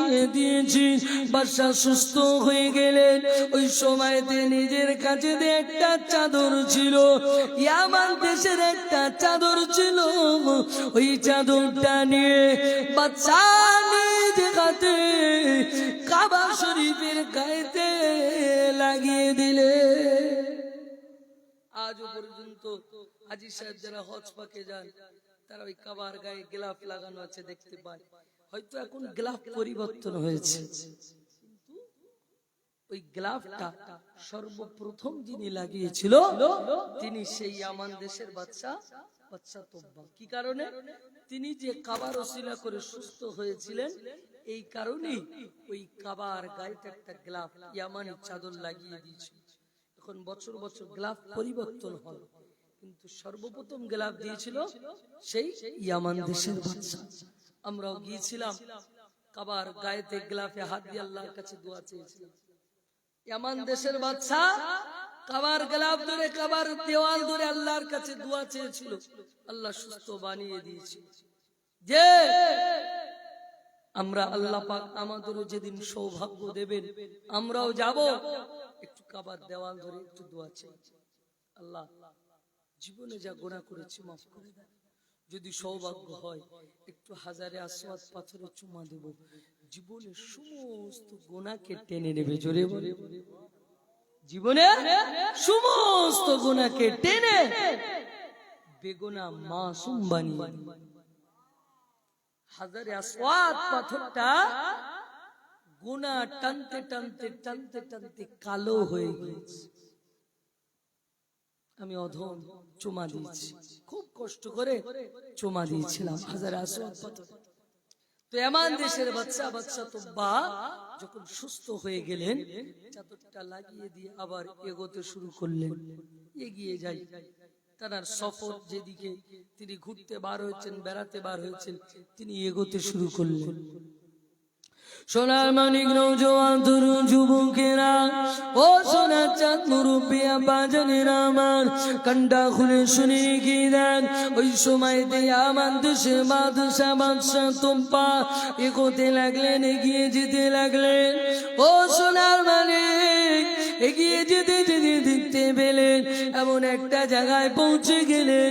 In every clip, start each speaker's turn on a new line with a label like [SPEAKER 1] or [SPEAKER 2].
[SPEAKER 1] দিয়ে দিয়েছি। বাদশা সুস্থ হয়ে গেলেন। ওই সময়তে নিজের কাছে একটা চাদর ছিল, ইয়ামান দেশের একটা চাদর ছিল। ওই চাদরটা নিয়ে বাদশা নিজ হাতে কাবা শরীফের গায়েতে লাগিয়ে দিলে। আজও পর্যন্ত হাজী সাহেব যারা হজ পাকে যান তারা ওই কাবার গায়ে গ্লাফ লাগানো আছে দেখতে পায়। হয়তো এখন গ্লাফ পরিবর্তন হয়েছে, ওই গ্লাফটা সর্বপ্রথম যিনি লাগিয়েছিল তিনি সেই ইয়ামান দেশের বাদশা তোব্বা। কি কারণে? তিনি যে কাবার ওসিলা করে সুস্থ হয়েছিলেন, এই কারণেই ওই কাবার গায়েতে একটা গ্লাফ ইয়ামানি চাদর লাগিয়ে দিয়েছিল। এখন বছর বছর গ্লাফ পরিবর্তন হয়, কিন্তু সর্বপ্রথম গ্লাফ দিয়েছিল সেই ইয়ামান দেশের বাদশা। আমরাও গিয়েছিলাম কাবার গায়েতে গ্লাফে হাত দিয়ে আল্লাহর কাছে দোয়া চেয়েছিলাম। ইয়ামান দেশের বাদশা কাবার গ্লাফ ধরে কাবার দেওয়াল ধরে আল্লাহর কাছে দোয়া চেয়েছিল, আল্লাহ সুস্থ বানিয়ে দিয়েছিল। যে আমরা আল্লাহ পাক আমাদেরও যেদিন সৌভাগ্য দেবেন আমরাও যাব, একটু কাবার দেওয়াল ধরে একটু দোয়া চাই, আল্লাহ জীবনে যা গুনাহ করেছি মাফ করে দেন। যদি সৌভাগ্য হয় একটু হাজারে আসওয়াদ পাথরে চুমা দেব, জীবনের সমস্ত গুনাহকে টেনে নেবে। জোরে বলে, জীবনে সমস্ত গুনাহকে টেনে বেগুনাহ মাসুম বানিয়ে। হাজারে আসওয়াদ পাথরটা গুনাহ টানতে টানতে টানতে টানতে কালো হয়ে গিয়েছে। আমি অধম চুমা দিয়েছি, খুব কষ্ট করে চুমা দিয়েছিলাম হাজারে আসওয়াদ পাথর। তো ইয়ামান দেশের বাদশা তোব্বা যখন সুস্থ হয়ে গেলেন, চাদরটা লাগিয়ে দিয়ে আবার এগোতে শুরু করলেন। এগিয়ে যাই, তার সফর যেদিকে তিনি ঘুরতে বার হয়েছেন, বেড়াতে বার হয়েছেন, তিনি এগোতে শুরু করলেন। সোনার মানিক নৌজওয়ান তরুণ যুবকেরা, ও সোনার চাঁদ মুরব্বিয়া বাজানেরা আমার, কান্ডা খুলে শুনে কি দেন। ওই সময়তে ইয়ামান দেশের বাদশা তোব্বা এগোতে লাগলেন, এগিয়ে যেতে লাগলেন। ও সোনার মানিক এগিয়ে যেতে যেতে দেখতে পেলেন এমন একটা জায়গায় পৌঁছে গেলেন,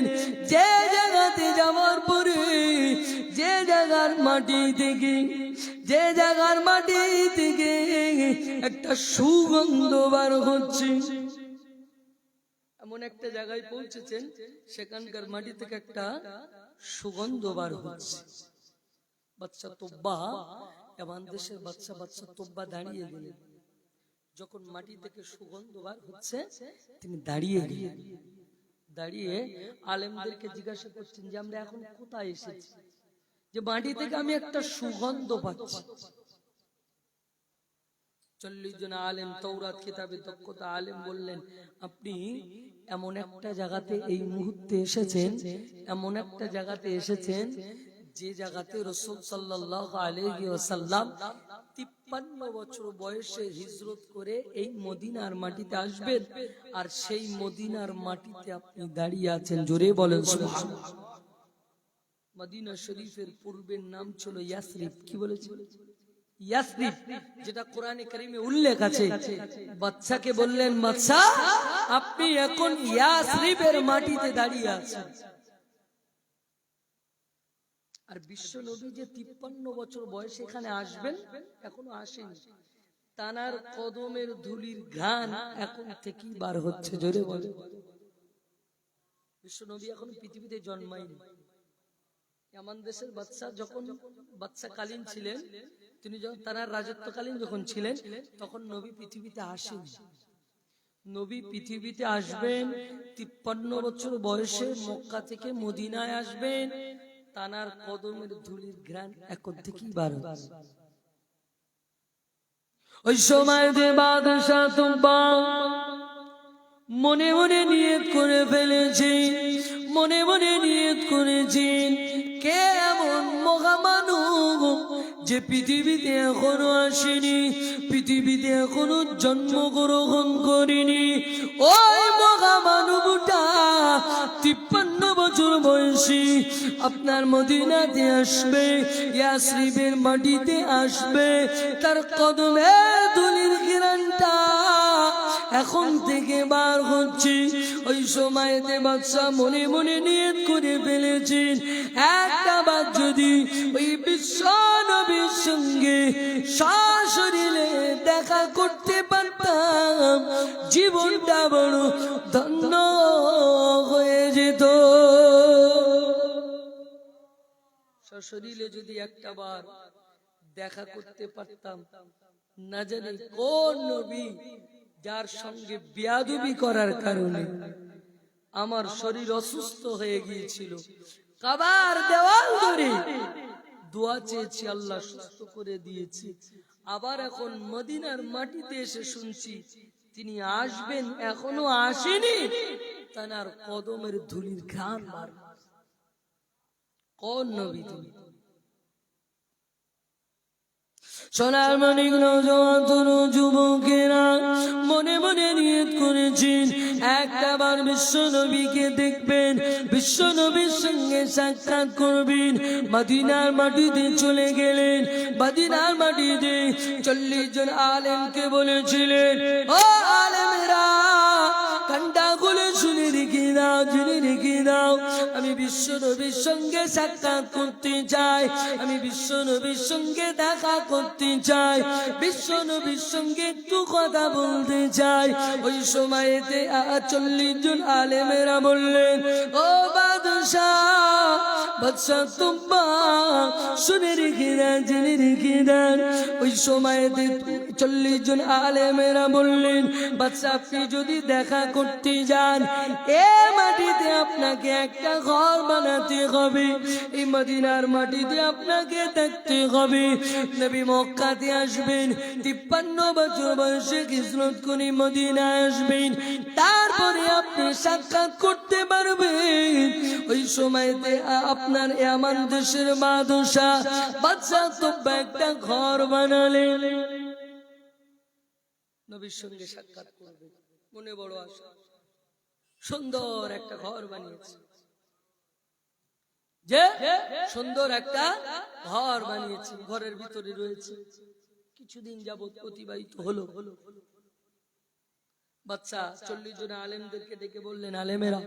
[SPEAKER 1] যে জায়গাতে যাওয়ার পরে যে জায়গার মাটি থেকে একটা সুগন্ধ বার হচ্ছে। এমন একটা জায়গায় পৌঁছেছেন সেখানকার মাটি থেকে একটা সুগন্ধ বার হচ্ছে। বাদশা তোব্বা, ইয়ামান দেশের বাদশা তোব্বা দাঁড়িয়ে গেলেন। যখন মাটি থেকে সুগন্ধ বার হচ্ছে তিনি দাঁড়িয়ে গেলেন। দাঁড়িয়ে আলেমদেরকে জিজ্ঞাসা করছেন যে আমরা এখন কোথায় এসেছি, যে মাটি থেকে আমি একটা সুগন্ধ পাচ্ছি। 40 জন আলেম, তাওরাত কিতাবে দক্ষতা আলেম বললেন, আপনি এমন একটা জায়গাতে এই মুহূর্তে এসেছেন, এমন একটা জায়গাতে এসেছেন যে জায়গাতে রাসূল সাল্লাল্লাহু আলাইহি ওয়াসাল্লাম 53 বছর বয়সে হিজরত করে এই মদিনার মাটিতে আসবেন, আর সেই মদিনার মাটিতে আপনি দাঁড়িয়ে আছেন। জোরে বলেন সুবহানাল্লাহ। মদিনা শরীফের পূর্বের নাম ছিল ইয়াসরিব। কি বলেছে? ইয়াসরিব, যেটা কোরআনে কারীমে উল্লেখ আছে। বাদশাকে বললেন, বাদশা আপনি এখন ইয়াসরিবের মাটিতে দাঁড়িয়ে আছেন। আর বিশ্ব নবী যে 53 বছর বয়সে এখানে আসবেন এখনো আসেনি, তানার কদমের ধুলির ঘ্রাণ এখন থেকেই বার হচ্ছে। জোরে বলে, বিশ্ব নবী এখন পৃথিবীতে জন্মায়নি। ইয়ামান দেশের বাদশা যখন বাদশাকালীন ছিলেন, তিনি যখন তার রাজত্বকালীন যখন ছিলেন, তখন নবী পৃথিবীতে আসেনি। নবী পৃথিবীতে আসবেন 53 বছর বয়সে, মক্কা থেকে মদিনায় আসবেন, তানার কদমের ধুলির ঘ্রাণ এখন থেকেই বার হচ্ছে। ওই সময় যে বাদশা তোব্বা মনে মনে নিয়ত করে ফেলেছে, মনে মনে নিয়ত করেছেন কে এমন মহামানব যে পৃথিবীতে এখনো আসেনি, পৃথিবীতে এখনো জন্মগ্রহণ করেনি? ওই মহামানবটা 53 বছর বয়সী আপনার মদিনাতে আসবে, ইয়াসরিবের মাটিতে আসবে। তার কদমের ধুলির ঘ্রাণটা এখন থেকে বার হচ্ছে। ওই সময়তে বাদশা মনে মনে নিয়ত করে ফেলেছেন, একটা বার যদি ওই বিশ্ব নবীর সঙ্গে সশরীরে দেখা করতে পারতাম, জীবনটা বড় ধন্য হয়ে যেত। সশরীরে যদি একটা বার দেখা করতে পারতাম, না জানি কোন নবী যার সঙ্গে বেয়াদবি করার কারণে আমার শরীর অসুস্থ হয়ে গিয়েছিল, কাবার দেওয়াল ধরে দোয়া চেয়েছি, আল্লাহ সুস্থ করে দিয়েছি। আবার এখন মদিনার মাটিতে এসে শুনছি তিনি আসবেন, এখনো আসেনি, তার কদমের ধুলির ঘ্রাণ বার। কোন নবী তিনি? সোনার মানিক নওজোয়ান যুবকেরা মনে মনে নিয়ত করেছেন, একটা বার বিশ্ব নবীকে দেখবেন, বিশ্ব নবীর সঙ্গে সাক্ষাৎ করবেন। মদিনার মাটিতে চলে গেলেন। মদিনার মাটিতে 40 জন আলেমকে বলেছিলেন, ও আলেমেরা, কান্ডা গুলো শুনে রেখে দাও, শুনে রেখে দাও। আমি বিশ্ব নবীর সঙ্গে সাক্ষাৎ করতে চাই, আমি বিশ্ব নবীর সঙ্গে দেখা করতে চাই, বিশ্ব নবীর সঙ্গে একটু কথা বলতে চাই। ওই সময়তে 40 জন আলেমেরা বললেন, ও বাদশাহ, বাদশাহ তোমরা শুনে রেখে দেন, জেনে রেখে দেন। ওই সময়তে 40 জন আলেমেরা বললেন, বাদশাহ আপনি যদি দেখা করতে যান, এ মাটিতে আপনাকে একটা ঘর বানাতে হবে, এই মদিনার মাটিতে আপনাকে থাকতে হবে। নবী মক্কাতে আসবেন, 53 বছর বয়সে হিজরত করে মদিনায় আসবেন, তারপরে আপনি সাক্ষাৎ করতে পারবেন। ওই সময়তে আপনার ইয়ামান দেশের বাদশাহ বাদশাহ তো একটা ঘর বানালেন, নবীর সঙ্গে সাক্ষাৎ করবে, মনে বড় আশা। সুন্দর একটা ঘর বানিয়েছে, যে সুন্দর একটা ঘর বানিয়েছে, ঘরের ভিতরে রয়েছে। কিছুদিন যাবত অতিবাহিত হলো। বাচ্চা 40 জন আলেমদেরকে ডেকে বললেন, আলেমেরা,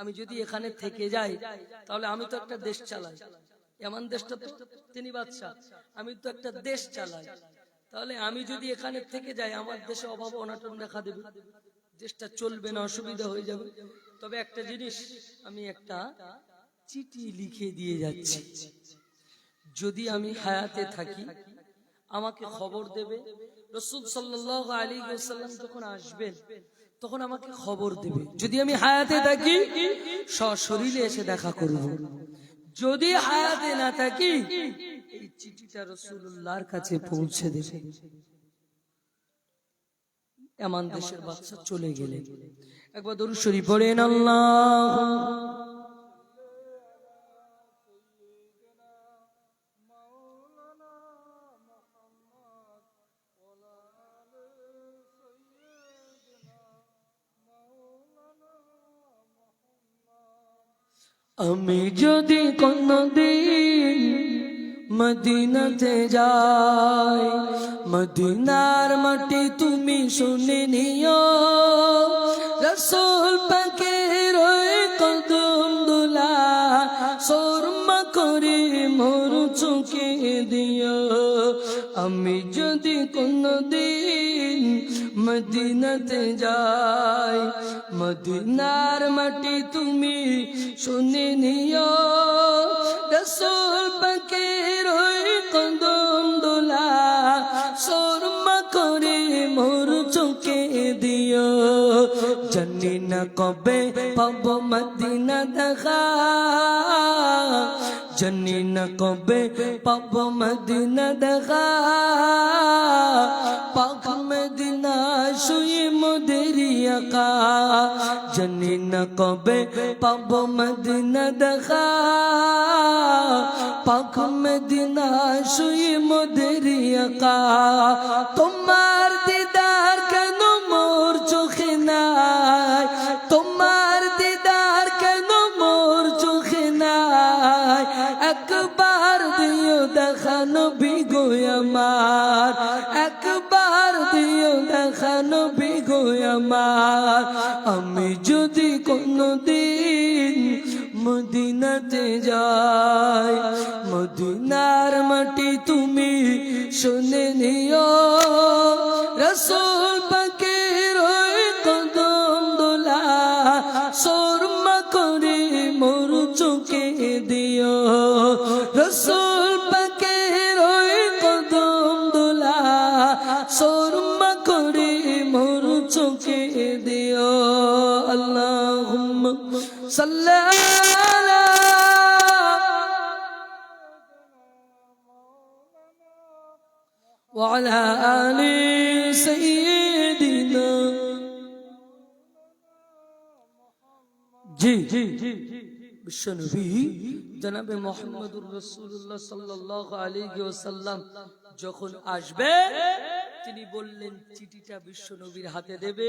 [SPEAKER 1] আমি যদি এখানে থেকে যাই তাহলে আমি তো একটা দেশ চালাই, এমন দেশটা তো তিনি বাদশা, আমি তো একটা দেশ চালাই, তাহলে আমি যদি এখানে থেকে যাই আমার দেশে অভাব অনটন দেখা দেবে, দেশটা চলবে না, অসুবিধা হয়ে যাবে। তবে একটা জিনিস, আমি একটা চিঠি লিখে দিয়ে যাচ্ছি, যদি আমি হায়াতে থাকি আমাকে খবর দেবে। রাসূল সাল্লাল্লাহু আলাইহি ওয়াসাল্লাম যখন আসবেন তখন আমাকে খবর দেবে, যদি আমি হায়াতে থাকি সশরীরে এসে দেখা করব, যদি হায়াতে না থাকি এই চিঠিটা রাসূলুল্লাহর কাছে পৌঁছে দেবে। এমন দেশের বাদশা চলে গেলেন। একবার দরুদ শরীফ পড়েন, আল্লাহ। আমি যদি কোনদিন মদিনাতে যাই, মদিনার মাটি তুমি শুনে নিও, রাসূল পাকের ওই কদম দুলা সুরমা করে মোর চোখে দিও। আমি যদি কোনদিন মদিনাতে যাই, মদিনার মাটি তুমি শুনে নিও, রাসূল পাকের ওই কদম দোলা সুরমা করে মোর চোখে দিও। জানি না কবে পাব মদিনা দেখা, জানি না কবে পাব মদিনা দেখা, পাক মদিনা শুয়ে মোদের আকা, জানি না কবে পাবো মদিনা দেখা, পাক মদিনা শুই মোদের আকা। তোমার দিদার কেন মোর চোখে নাই, তোমার দিদার কেন মোর চোখে নাই, একবার দিও দেখা নবী গো আমার, একবার দিও দেখা নবী গো আমার। আমি যদি কোনদিন মদিনাতে যাই, মদিনার মাটি তুমি শুনে নিও, রাসূল পাকের ওই কদম দোলা সুরমা করে মোর চোখে দিও, রাসূল পাকের ওই কদম দোলা সুরমা করে মোর চোখে দিও। আল্লাহুম্মা সাল্লি আলা ওয়া আলা আলি সাইয়্যিদিনা। জি বিশ্বনবী জনাবে মুহাম্মদুর রাসূলুল্লাহ সাল্লাল্লাহু আলাইহি ওয়াসাল্লাম যখন আসবে, তিনি বললেন চিঠিটা বিশ্বনবীর হাতে দেবে,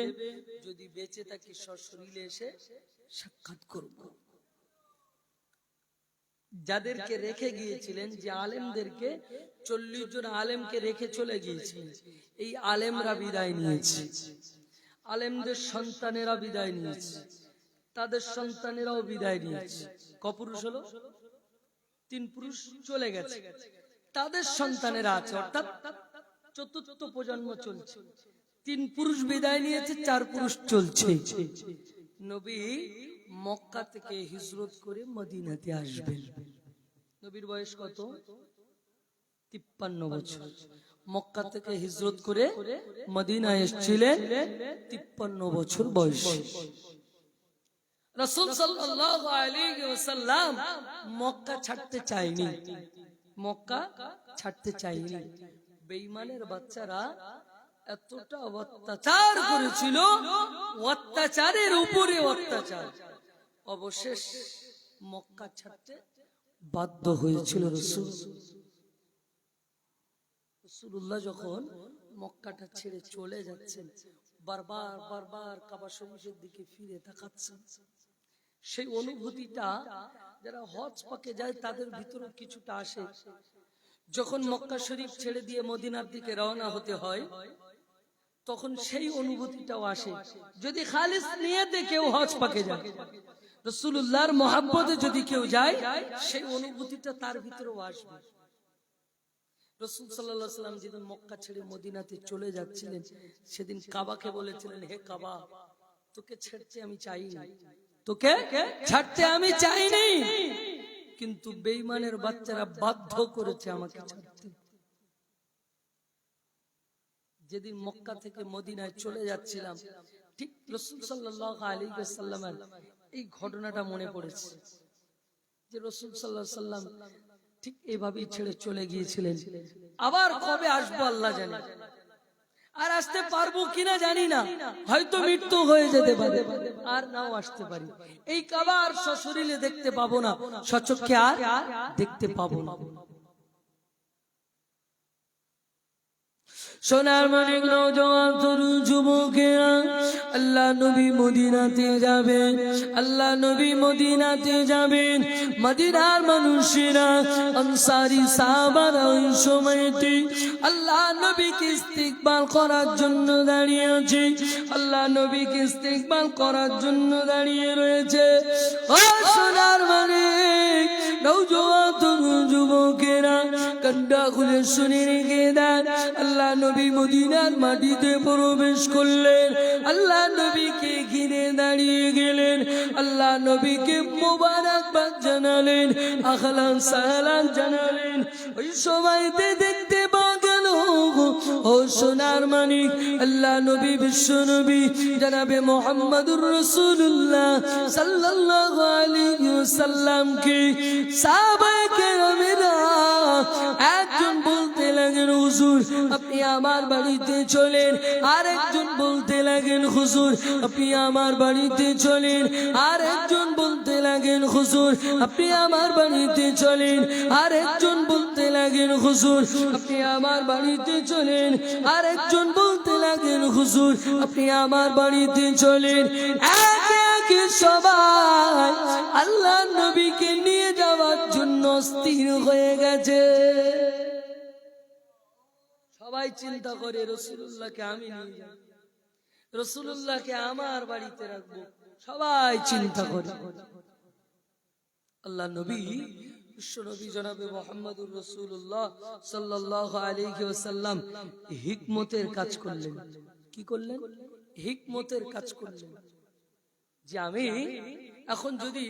[SPEAKER 1] যদি বেঁচে থাকি সশরীরে এসে সাক্ষাৎ করব। যাদেরকে রেখে গিয়েছিলেন, যে আলেমদেরকে 40 জন আলেমকে রেখে চলে গিয়েছিলেন, এই আলেমরা বিদায় নিয়েছে, আলেমদের সন্তানেরা বিদায় নিয়েছে, তাদের সন্তানেরাও বিদায় নিয়েছে। কপুরুষ হলো 3 পুরুষ চলে গেছে, তাদের সন্তানেরা আছে, অর্থাৎ 4র্থ প্রজন্ম চলছে। 3 পুরুষ বিদায় নিয়েছে, 4 পুরুষ চলছে। নবী মক্কা থেকে হিজরত করে মদিনাতে আসবেন। নবীর বয়স কত? 53 বছর। মক্কা থেকে হিজরত করে মদিনায় এসেছিলেন 53 বছর বয়সে। রাসূল সাল্লাল্লাহু আলাইহি ওয়াসাল্লাম মক্কা ছাড়তে চায়নি, মক্কা ছাড়তে চায়নি। বেঈমানের বাচ্চারা এতটা অত্যাচার করেছিল, অত্যাচারের উপরে অত্যাচার, অবশেষ মক্কা ছাড়তে বাধ্য হয়েছিল রাসূলুল্লাহ। যখন মক্কাটা ছেড়ে চলে যাচ্ছেন, বারবার বারবার কাবা শরীফের দিকে ফিরে তাকাচ্ছেন। সেই অনুভূতিটা যারা হজ পাকে যায় তাদের ভিতরে কিছুটা আসে। যখন মক্কা শরীফ ছেড়ে দিয়ে মদিনার দিকে রওনা হতে হয়, তখন সেই অনুভূতিটাও আসে। যদি খালিস নিয়তে কেউ হজ পাকে যায়, রাসূলুল্লাহর মহব্বতে যদি কেউ যায়, সেই অনুভূতিটা তার ভিতরেও আসবে। রাসূল সাল্লাল্লাহু আলাইহি ওয়াসাল্লাম যেদিন মক্কা ছেড়ে মদিনাতে চলে যাচ্ছিলেন, সেদিন কাবাকে বলেছিলেন, হে কাবা, তোকে ছাড়তে আমি চাইনি, তোকে ছাড়তে আমি চাইনি, কিন্তু বেঈমানের বাচ্চারা বাধ্য করেছে আমাকে ছাড়তে। যেদিন মক্কা থেকে মদিনায় চলে যাচ্ছিলাম, ঠিক রাসূল সাল্লাল্লাহু আলাইহি ওয়াসাল্লামের এই ঘটনাটা মনে পড়েছে, যে রাসূল সাল্লাল্লাহু আলাইহি ওয়াসাল্লাম ঠিক এইভাবেই ছেড়ে চলে গিয়েছিলেন। আবার কবে আসবো আল্লাহ জানে, আর আসতে পারবো কিনা জানি না, হয়তো মৃত্যু হয়ে যেতে পারে, আর নাও আসতে পারি। এই কাবা আর সশরীরে দেখতে পাবো না, সচক্ষে আর দেখতে পাবো না। সোনার মানিক নওজোয়ান তরুণ যুবকেরা, আল্লাহ নবী মদিনাতে যাবেন, আল্লাহ নবী মদিনাতে যাবেন। মদিনার মানুষেরা, আনসারী সাহাবারা ওই সময়তে আল্লাহ নবীকে ইস্তিকবাল করার জন্য দাঁড়িয়ে আছে, আল্লাহ নবীকে ইস্তিকবাল করার জন্য দাঁড়িয়ে রয়েছে। ও সোনার মানিক নওজোয়ান তরুণ যুবকেরা, কান্না খুলে শুনে রেখে দেন, আল্লাহ নবী মদিনার মাটিতে প্রবেশ করলেন, আল্লাহ নবীকে ঘিরে দাঁড়িয়ে গেলেন, আল্লাহ নবীকে মোবারকবাদ জানালেন, আহলান সাহলান জানালেন। ওই সময়তে দেখতে পাওয়া গেল, ও সোনার মানিক, আল্লাহ নবী বিশ্ব নবী জনাবে মুহাম্মদুর রাসূলুল্লাহ সাল্লাল্লাহু আলাইহি ওয়াসাল্লামকে সাহাবায়ে কেরামেরা একজন বলতে লাগলেন, লাগেন হুজুর আপনি আমার বাড়িতে চলেন, আরেকজন বলতে লাগেন হুজুর আপনি আমার বাড়িতে চলেন, আরেকজন বলতে লাগেন হুজুর আপনি আমার বাড়িতে চলেন, আরেকজন বলতে লাগেন হুজুর আপনি আমার বাড়িতে চলেন, আরেকজন বলতে লাগেন হুজুর আপনি আমার বাড়িতে চলেন। একে একে সবাই আল্লাহ নবীকে নিয়ে যাওয়ার জন্য স্থির হয়ে গেছে। সবাই চিন্তা করে রাসূলুল্লাহকে আমি নিয়ে যাব, রাসূলুল্লাহকে আমার বাড়িতে রাখবো, সবাই চিন্তা করে। আল্লাহ নবী বিশ্ব নবী জনাবে মুহাম্মদুর রাসূলুল্লাহ সাল্লাল্লাহু আলাইহি ওয়াসাল্লাম হিকমতের কাজ করলেন। কি করলেন? হিকমতের কাজ করলেন। যে আমি এখন যদি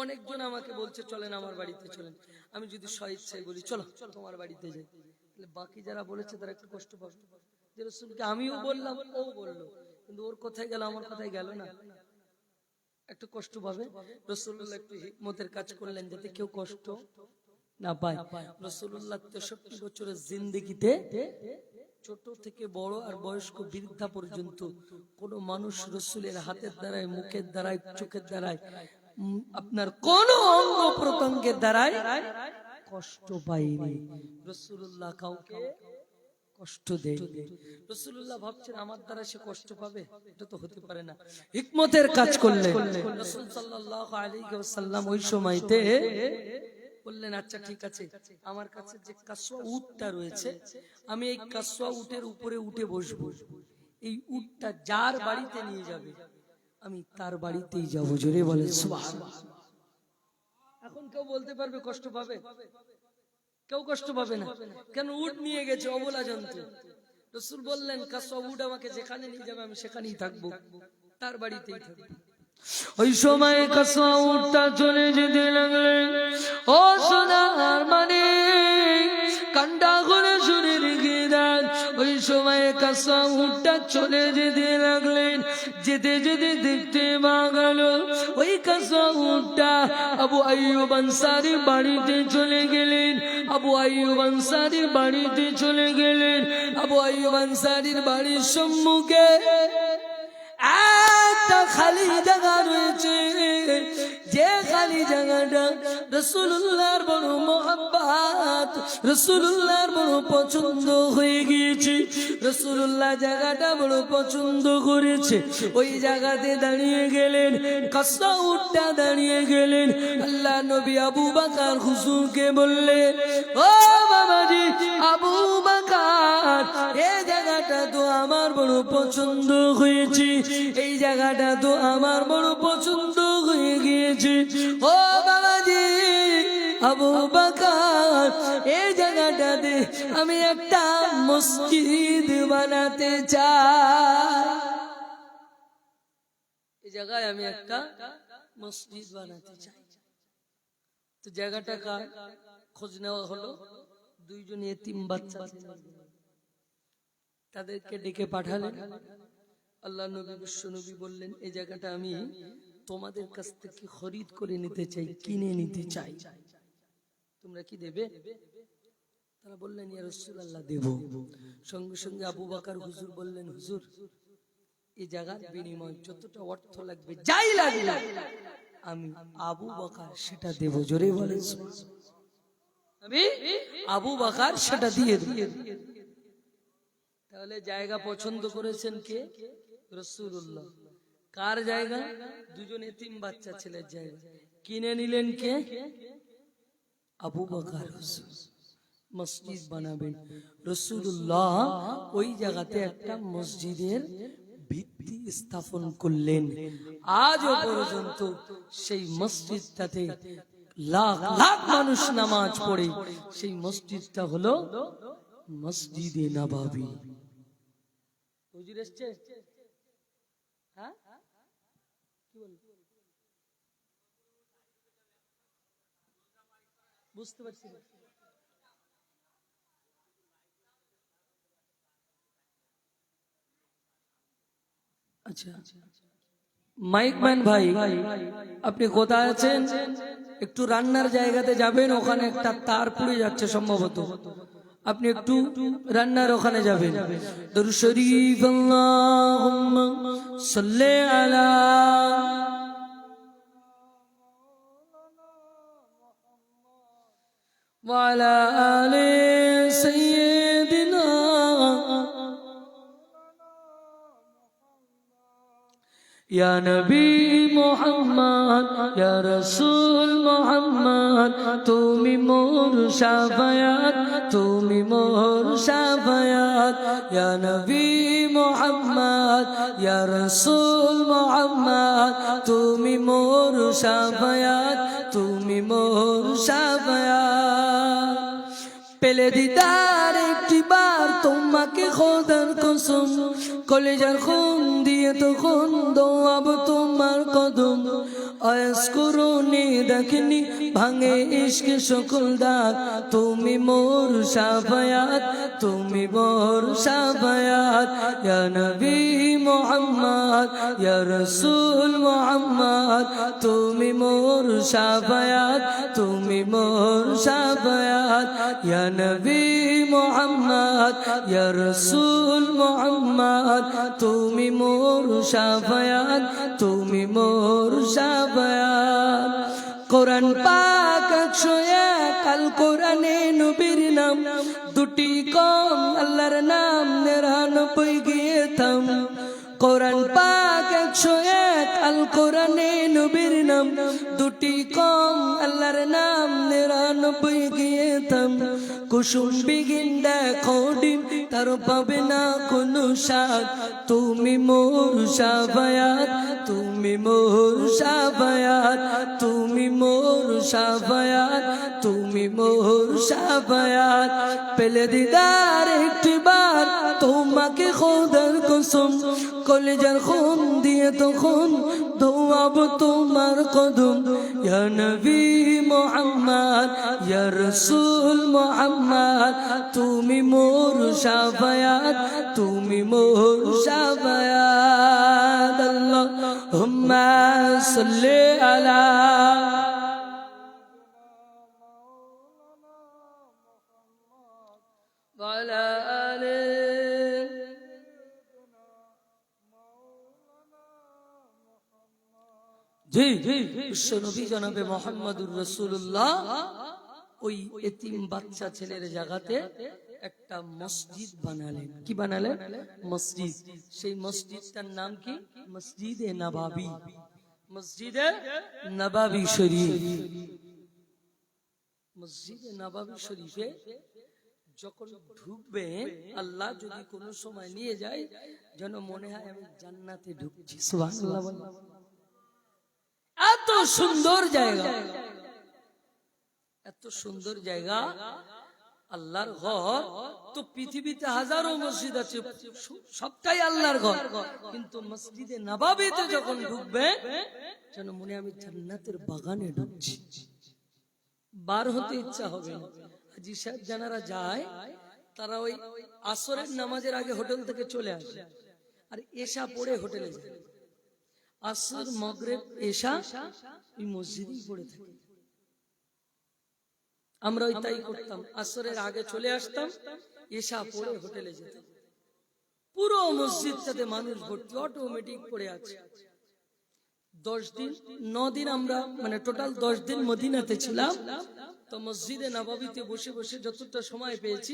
[SPEAKER 1] অনেকজন আমাকে বলছে চলেন আমার বাড়িতে চলেন, আমি যদি স্বেচ্ছায় বলি চলো তোমার বাড়িতে যাই, তাহলে বাকি যারা বলেছে তারা একটু কষ্ট পাবে। যে রাসূলকে আমিও বললাম ও বললো, কিন্তু ওর কথাই গেল আমার কথাই গেল না, একটু কষ্ট পাবে। রাসূলুল্লাহ একটু হিকমতের কাজ করলেন যাতে কেউ কষ্ট না পায়। রাসূলুল্লাহ 63 বছরের জিন্দেগিতে ছোট থেকে বড় আর বয়স্ক বৃদ্ধা পর্যন্ত কোন মানুষ রাসূলের হাতের দ্বারায়, মুখের দ্বারায়, চোখের দ্বারায়, আপনার কোন অঙ্গ প্রত্যঙ্গের দ্বারায় কষ্ট পায়নি। রাসূলুল্লাহ কাউকে কষ্ট দেয়নি। রাসূলুল্লাহ ভাবছেন আমার দ্বারা সে কষ্ট পাবে, এটা তো হতে পারে না। হিকমতের কাজ করলেন রাসূল সাল্লাল্লাহু আলাইহি ওয়াসাল্লাম। ওই সময়তে বললেন আচ্ছা ঠিক আছে, আমার কাছে যে কাসওয়া উটটা রয়েছে আমি এই কাসওয়া উটের উপরে উঠে বসবো, এই উটটা যার বাড়িতে নিয়ে যাবে আমি তার বাড়িতেই যাব। জোরে বলেন সুবহানাল্লাহ। এখন কেউ বলতে পারবে কষ্ট পাবে? কেউ কষ্ট পাবে না। কেন? উট নিয়ে গেছে, অবলা জন্তু। রাসূল বললেন কাসওয়া উট আমাকে যেখানে নিয়ে যাবে আমি সেখানেই থাকবো, তার বাড়িতেই থাকবো। ওই সময় কাসওয়া উটটা চলে যেতে লাগলেন। ও সোনার মানে কান্ডা করে শুনে রেখে দেন। ওই সময় কাসওয়া উটটা চলে যেতে লাগলেন। যেতে যেতে দেখতে পাওয়া গেল ওই কাসওয়া উটটা আবু আইয়ুব আনসারীর বাড়িতে চলে গেলেন। আবু আইয়ুব আনসারীর বাড়িতে চলে গেলেন। আবু আইয়ুব আনসারীর বাড়ির সম্মুখে একটা খালি জায়গা রয়েছে, যে খালি জায়গাটা রাসূলুল্লাহর বড় মুহাব্বত, রাসূলুল্লাহর বড় পছন্দ হয়ে গিয়েছে। রাসূলুল্লাহ জায়গাটা বড় পছন্দ করেছে। ওই জায়গাতে দাঁড়িয়ে গেলেন, কাসওয়া উটটা দাঁড়িয়ে গেলেন। আল্লাহ নবী আবু বকর হুজুরকে বললেন, ও বাবাজি আবু বকর, এই জায়গাটা তো আমার বড় পছন্দ হয়েছে, এই জায়গাটা তো আমার বড় পছন্দ হয়ে গিয়েছে। ও বাবাজি আবু বকর, এই জায়গাটাতে আমি একটা মসজিদ বানাতে চাই, এই জায়গায় আমি একটা মসজিদ বানাতে চাই। তো জায়গাটা কার? খোঁজ নেওয়া হলো। দুইজন এতিম বাচ্চা তাদেরকে ডেকে পাঠালেন। আল্লাহ নবী বিশ্ব নবী বললেন এই জায়গাটা আমি তোমাদের কাছ থেকে খরিদ করে নিতে চাই, কিনে নিতে চাই, তোমরা কি দেবে? তারা বললেন ইয়া রাসূলুল্লাহ দেব। সঙ্গে সঙ্গে আবু বকর হুজুর বললেন, হুজুর এই জায়গার বিনিময় যতটা অর্থ লাগবে, যাই লাগবে আমি আবু বকর সেটা দেব। জোরে বলেন আমি আবু বকর সেটা দিয়ে দেব। তাহলে জায়গা পছন্দ করেছেন কে? রাসূলুল্লাহ। কার জায়গা? দুজন এতিম বাচ্চা ছেলের জায়গা। কিনে নিলেন কে? আবু বকর হুজুর। মসজিদ বানাবেন রাসূলুল্লাহ। ওই জায়গাতে একটা মসজিদের ভিত্তি স্থাপন করলেন। আজও পর্যন্ত সেই মসজিদটাতে লাখ লাখ মানুষ নামাজ পড়ে। সেই মসজিদটা হলো মসজিদে নববী। হুজুর এসছে? হ্যাঁ কি বল? বুঝতে পারছি না। আচ্ছা মাইকম্যান ভাই, আপনি কোথায় আছেন? একটু রান্নার জায়গাতে যাবেন, ওখানে একটা তার পুড়ে যাচ্ছে সম্ভবত। আপনি একটু রান্নার ওখানে যাবেন, দরুদ শরীফ আল্লাহুম্মা সাল্লি আলা ওয়া আলা আলি সাইয়্যিদিনা ইয়া নবী মুহাম্মদ ইয়া রাসূল মুহাম্মদ, তুমি মোর শাফায়াত, তুমি মোর শাফায়াত। ইয়া নবী মুহাম্মদ ইয়া রাসূল মুহাম্মদ, তুমি মোর শাফায়াত, তুমি মোর শাফায়াত। পেলে দিদার একটি বার তোমাকে খোদার কসম, কলেজার খুন দিয়ে তখন দোয়াব তোমার কদম। আয়াস করুনি দেখনি ভাঙে ইশকে সকল দাঁত, তুমি মোর শাফায়াত, তুমি মোর শাফায়াত। ইয়া নবী মুহাম্মদ ইয়া রাসূল মুহাম্মদ, তুমি মোর শাফায়াত, তুমি মোর শাফায়াত। ইয়া নবী মুহাম্মদ ইয়া রাসূল মুহাম্মদ, তুমি মোর শাফায়াত, তুমি মোর শাফায়াত। কোরআন পাক 101, আল কোরআনে নবীর নাম দুটি কম, আল্লাহর নাম 99 গিয়ে থাম। কোরআন পাক 101, আল কোরআনে নবীর নাম দুটি কম, আল্লাহর নাম 99 গিয়ে থাম। কুসুম বিগিন দেখো ডিম, তার পাবে না কোনো স্বাদ, তুমি মোর শাফায়াত, তুমি মোর শাফায়াত, তুমি মোর শাফায়াত, তুমি মোর শাফায়াত। পেলে দিদার একটি বার তোমাকে খোদার কসম, কলেজার খুন দিয়ে তখন দোয়াব তোমার কদম। ইয়া নবী মুহাম্মদ ইয়া রাসূল মুহাম্মদ, তুমি মোর শাফায়াত, তুমি মোর শাফায়াত। আল্লাহুম্মা সাল্লি আলা ওয়া আলা আলি জি বিশ্বনবী জনাবে মুহাম্মদুর রাসূলুল্লাহ ওই এতিম বাচ্চা ছেলের জায়গাতে একটা মসজিদ বানালেন। কি বানালেন? মসজিদ। সেই মসজিদটার নাম কি? মসজিদে নববী, মসজিদে নববী শরীফ। মসজিদে নববী শরীফে যখন ঢুকবেন, আল্লাহ যদি কোনো সময় নিয়ে যায়, যেন মনে হয় আমি জান্নাতে ঢুকছি। সুবহানাল্লাহ। এত সুন্দর জায়গা, এত সুন্দর জায়গা, আল্লাহর ঘর। তো পৃথিবীতে হাজারো মসজিদ আছে, সবটাই আল্লাহর ঘর, কিন্তু মসজিদে নববীতে যখন ঢুকবে যেন মনে আমি জান্নাতের বাগানে ঢুকছি, বার হতে ইচ্ছা হবে না। হাজী সাহেব জানারা যায়, তারা ওই আসরের নামাজের আগে হোটেল থেকে চলে আসে, আর এশা পড়ে হোটেলে যায়। আসর মাগরিব এশা এই মসজিদেই পড়ে থাকে। আমরা ওই তাই করতাম, আসরের আগে চলে আসতাম, এশা পড়ে হোটেলে যেতাম। পুরো মসজিদটাতে মানুষ ভর্তি, অটোমেটিক পড়ে আছে। 10 দিন 9 দিন আমরা, মানে টোটাল 10 দিন মদিনাতে ছিলাম। তো মসজিদে নববীতে বসে বসে যতটা সময় পেয়েছি,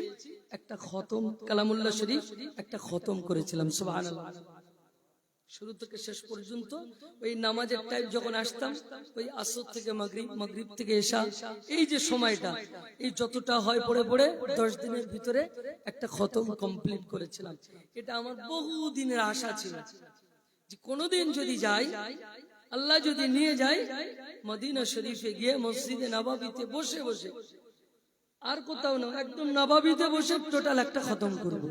[SPEAKER 1] একটা খতম কালামুল্লাহ শরীফ একটা খতম করেছিলাম। সুবহানাল্লাহ। শুরু থেকে শেষ পর্যন্ত ওই নামাজের টাইম যখন আসতাম, ওই আসর থেকে মাগরিব, মাগরিব থেকে এশা, এই যে সময়টা, এই যতটা হয় পড়ে পড়ে 10 দিনের ভিতরে একটা খতম কমপ্লিট করেছিলাম। এটা আমার বহু দিনের আশা ছিল যে কোনোদিন যদি যাই, আল্লাহ যদি নিয়ে যায়, মদিনা শরীফে গিয়ে মসজিদে নববীতে বসে বসে, আর কোথাও না, একদম নববীতে বসে টোটাল একটা খতম করব।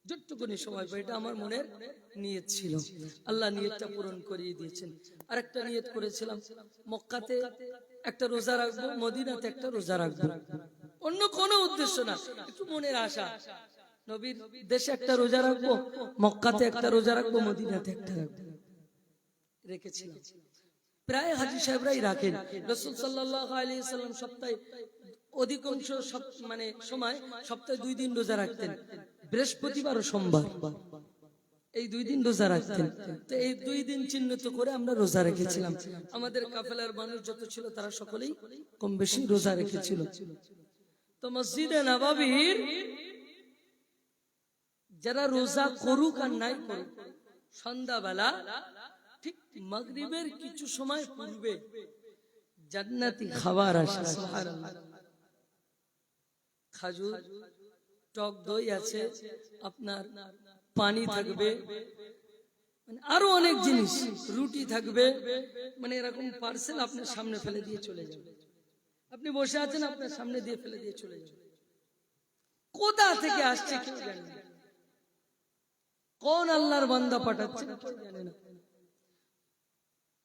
[SPEAKER 1] যতটুকুনি সময় পাই, এটা আমার মনের নিয়ত ছিল। আল্লাহ নিয়তটা পূরণ করিয়ে দিয়েছেন। আর একটা নিয়ত করেছিলাম, মক্কাতে একটা রোজা রাখবো, মদিনাতে একটা রোজা রাখবো, অন্য কোনো উদ্দেশ্য না, একটু মনের আশা। নবীর দেশে একটা রোজা রাখবো, মক্কাতে একটা রোজা রাখবো, মদিনাতে একটা রাখবো, রেখেছিলাম। প্রায় হাজী সাহেবরাই রাখেন। রাসূল সাল্লাল্লাহু আলাইহি ওয়াসাল্লাম সপ্তাহে অধিকাংশ মানে সময় সপ্তাহে 2 দিন রোজা রাখতেন, বৃহস্পতিবার ও সোমবার, এই 2 দিন রোজা রাখতেন। তো এই 2 দিন চিহ্নিত করে আমরা রোজা রেখেছিলাম। আমাদের কাফেলার মানুষ যত ছিল তারা সকলেই কম বেশি রোজা রেখেছিল। তো মসজিদে নববীর যারা রোজা করুক আর নাই করুক, সন্ধ্যাবেলা ঠিক মাগরিবের কিছু সময় পূর্বে জান্নাতি খাবার আসে। সুবহানাল্লাহ। খাজুর, টক দই আছে, আপনার পানি থাকবে, মানে আরো অনেক জিনিস, রুটি থাকবে, মানে এরকম পার্সেল আপনার সামনে ফেলে দিয়ে চলে যাবে। আপনি বসে আছেন, আপনার সামনে দিয়ে ফেলে দিয়ে চলে যাবে। কোথা থেকে আসছে কেউ জানে না, কোন আল্লাহর বান্দা পাঠাচ্ছে কেউ জানে না।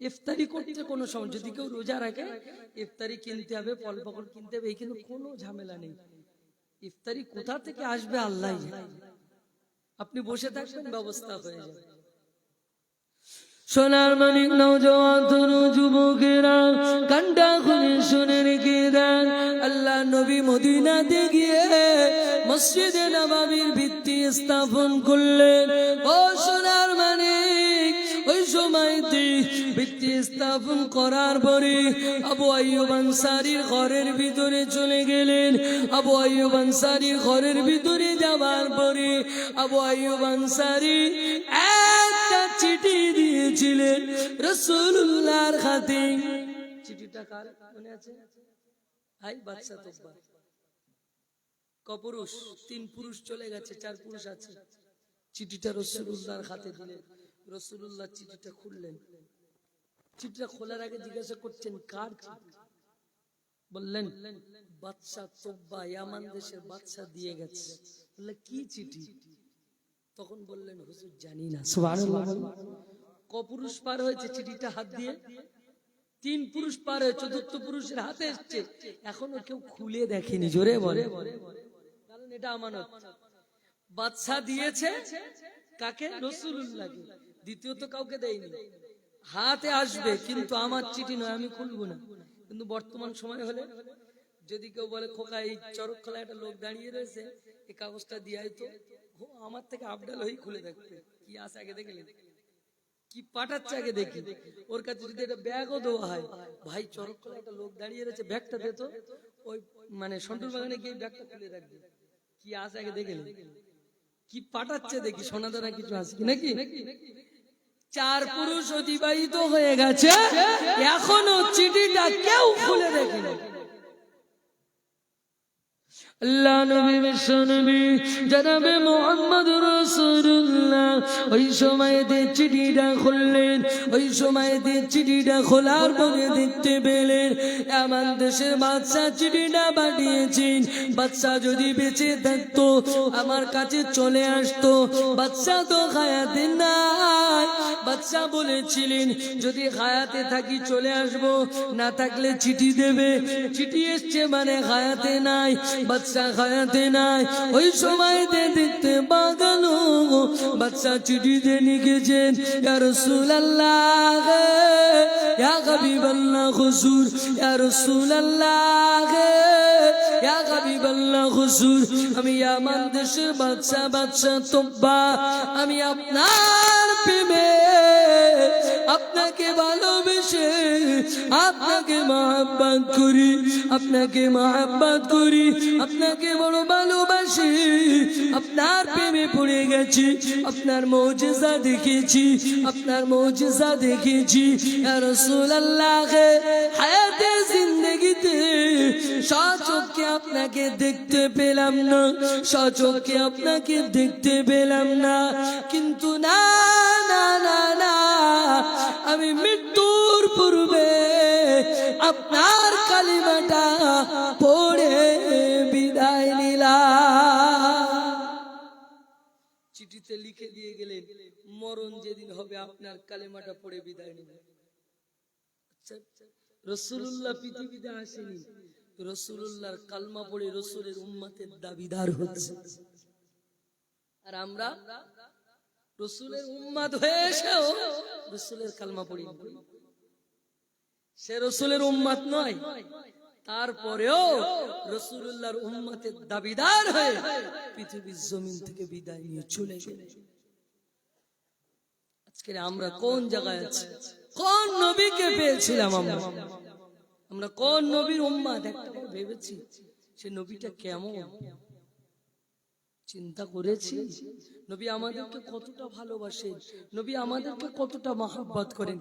[SPEAKER 1] ইফতারি করতে কোনো সময় যদি কেউ রোজা রাখে, ইফতারি কিনতে হবে, ফল পাকড় কিনতে হবে, এখানে কোনো ঝামেলা নেই। ইফতারি কোথা থেকে আসবে আল্লাহ জানে। আপনি বসে থাকবেন, ব্যবস্থা হয়ে যাবে। সোনার মানিক নওজওয়ান তরুণ যুবকেরা কানটা খুলে শুনে রেখে দেন, আল্লাহ নবী মদিনাতে গিয়ে মসজিদে নববীর ভিত্তি স্থাপন করলেন। ও সোনার মানিক, ওই সময়তে ভিত্তি স্থাপন করার পরে আবু আইয়ুব আনসারীর ঘরের ভিতরে চলে গেলেন। আবু আইয়ুব আনসারীর ঘরের ভিতরে যাবার পরে আবু আইয়ুব আনসারী একটা চিঠি দিয়েছিলেন রাসূলুল্লাহর হাতে। চিঠিটা কার মনে আছে? ভাই বাদশা তোবা। কপুরুষ? 3 পুরুষ চলে গেছে, 4 পুরুষ আছে। চিঠিটা রাসূলুল্লাহর হাতে দিলেন। রাসূলুল্লাহ চিঠিটা খুললেন। চিঠিটা খোলার আগে জিজ্ঞাসা করছেন কার চিঠি? বললেন বাদশা তোবা, ইয়ামান দেশের বাদশা দিয়ে গেছে। বললেন কি চিঠি? তখন বললেন হুজুর জানি না। সুবহানাল্লাহ। কপুরুষ পার হয়েছে, চিঠিটা হাত দিয়ে 3 পুরুষ পার হয়ে 4th পুরুষের হাতে এসেছে, এখনো কেউ খুলে দেখেনি। জোরে বলে, কারণ এটা আমানত। বাদশা দিয়েছে কাকে? রাসূলুল্লাহকে। দ্বিতীয়ত কাউকে দেয়নি। হাতে আসবে, কিন্তু আমার চিঠি নয়, আমি খুলবো না। কিন্তু বর্তমান সময় হলে যদি কেউ বলে খোকা এই চরক খোলা একটা লোক দাঁড়িয়ে রয়েছে, এই কাগজটা দিয়ে তো আমার থেকে আবডাল হয়ে খুলে দেখবে কি আছে আগে দেখলেন, কি পাঠাচ্ছে আগে দেখি। ওর কাছে যদি একটা ব্যাগও দেওয়া হয়, ভাই চরক খোলা একটা লোক দাঁড়িয়ে রয়েছে, ব্যাগটা দে তো, ওই মানে সন্টুর বাগানে গিয়ে ব্যাগটা খুলে রাখবে, কি আছে আগে দেখলেন, কি পাঠাচ্ছে দেখি, সোনাদানা কিছু আছে কি নাকি। 4 পুরুষ অতিবাহিত হয়ে গেছে, এখনো চিঠিটা কেউ খুলে দেখেনি। আল্লাহ নবী বিশ্বনবী জনাবে মুহাম্মদ রাসূলুল্লাহ ওই সময়তে চিঠিটা খুললেন। ওই সময়তে চিঠিটা খোলার পরে দেখতে পেলেন এমন দেশের বাদশা চিঠিটা পাঠিয়েছেন। বাদশা যদি বেঁচে থাকতো আমার কাছে চলে আসতো। বাদশা তো হায়াতে নাই। বাদশা বলেছিলেন যদি হায়াতে থাকি চলে আসবো, না থাকলে চিঠি দেবে। চিঠি এসছে মানে হায়াতে নাই, বাদশা হায়াতে নাই। ওই সময়তে দেখতে পাগল বাদশা চিঠিতে লিখেছেন ইয়া রাসূলুল্লাহ ইয়া হাবিবাল্লাহ হুজুর, ইয়া রাসূলুল্লাহ ইয়া হাবিবাল্লাহ হুজুর, আমি ইয়ামান দেশের বাদশা তোবা, আমি আপনার প্রেমে আপনাকে ভালোবেসে আপনাকে মহব্বত করি, আপনাকে মহব্বত করি, আপনাকে বড় ভালোবাসি, আপনার প্রেমে পড়ে গেছি, আপনার মুজিজা দেখেছি, আপনার মুজিজা দেখেছি। ইয়া রাসূলুল্লাহ হায়াতের জিন্দেগিতে সচক্ষে আপনাকে দেখতে পেলাম না, সচক্ষে আপনাকে দেখতে পেলাম না, কিন্তু না না না না আমি মৃত্যুর পূর্বে আপনার কালিমাটা পড়ে বিদায় নিলাম। চিঠিতে লিখে দিয়ে গেলেন মরণ যেদিন হবে আপনার কালিমাটা পড়ে বিদায় নিলাম। রাসূলুল্লাহ পৃথিবীতে আসেনি, রাসূলুল্লাহর কালমা পড়ে রাসূলের উম্মতের দাবিদার হচ্ছে। আর আমরা রাসূলের উম্মত হয়ে এসেও রাসূলের কালমা পড়ি। সে রাসূলের উম্মত নয়, তারপরেও রাসূলুল্লাহর উম্মতের দাবিদার হয়ে পৃথিবীর জমিন থেকে বিদায় নিয়ে চলে গেলেন। আজকে আমরা কোন জায়গায় আছি? কোন নবীকে পেয়েছিলাম আমরা কোন নবীর উম্মত? একবার ভেবেছি সে নবীটা কেমন? চিন্তা করেছি নবী আমাদেরকে কতটা ভালোবাসেন, নবী আমাদেরকে কতটা মহব্বত করেন,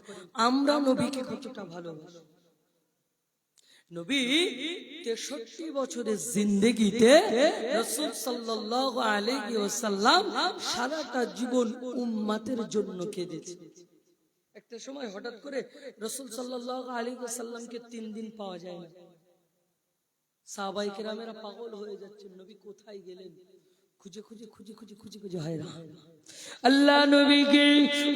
[SPEAKER 1] আমরা নবীকে কতটা ভালোবাসি। নবী 63 বছরের জিন্দেগিতে রাসূল সাল্লাল্লাহু আলাইহি ওয়াসাল্লাম সারাটা জীবন উম্মতের জন্য কেঁদেছে। একটা সময় হঠাৎ করে রাসূল সাল্লাল্লাহু আলাইহি ওয়াসাল্লামকে 3 দিন পাওয়া যায় না। সাহাবায়ে কেরামেরা পাগল হয়ে যাচ্ছেন, নবী কোথায় গেলেন? খুঁজে খুঁজে খুঁজে খুঁজে খুঁজে খুঁজে হায়রান। আল্লাহ নবীকে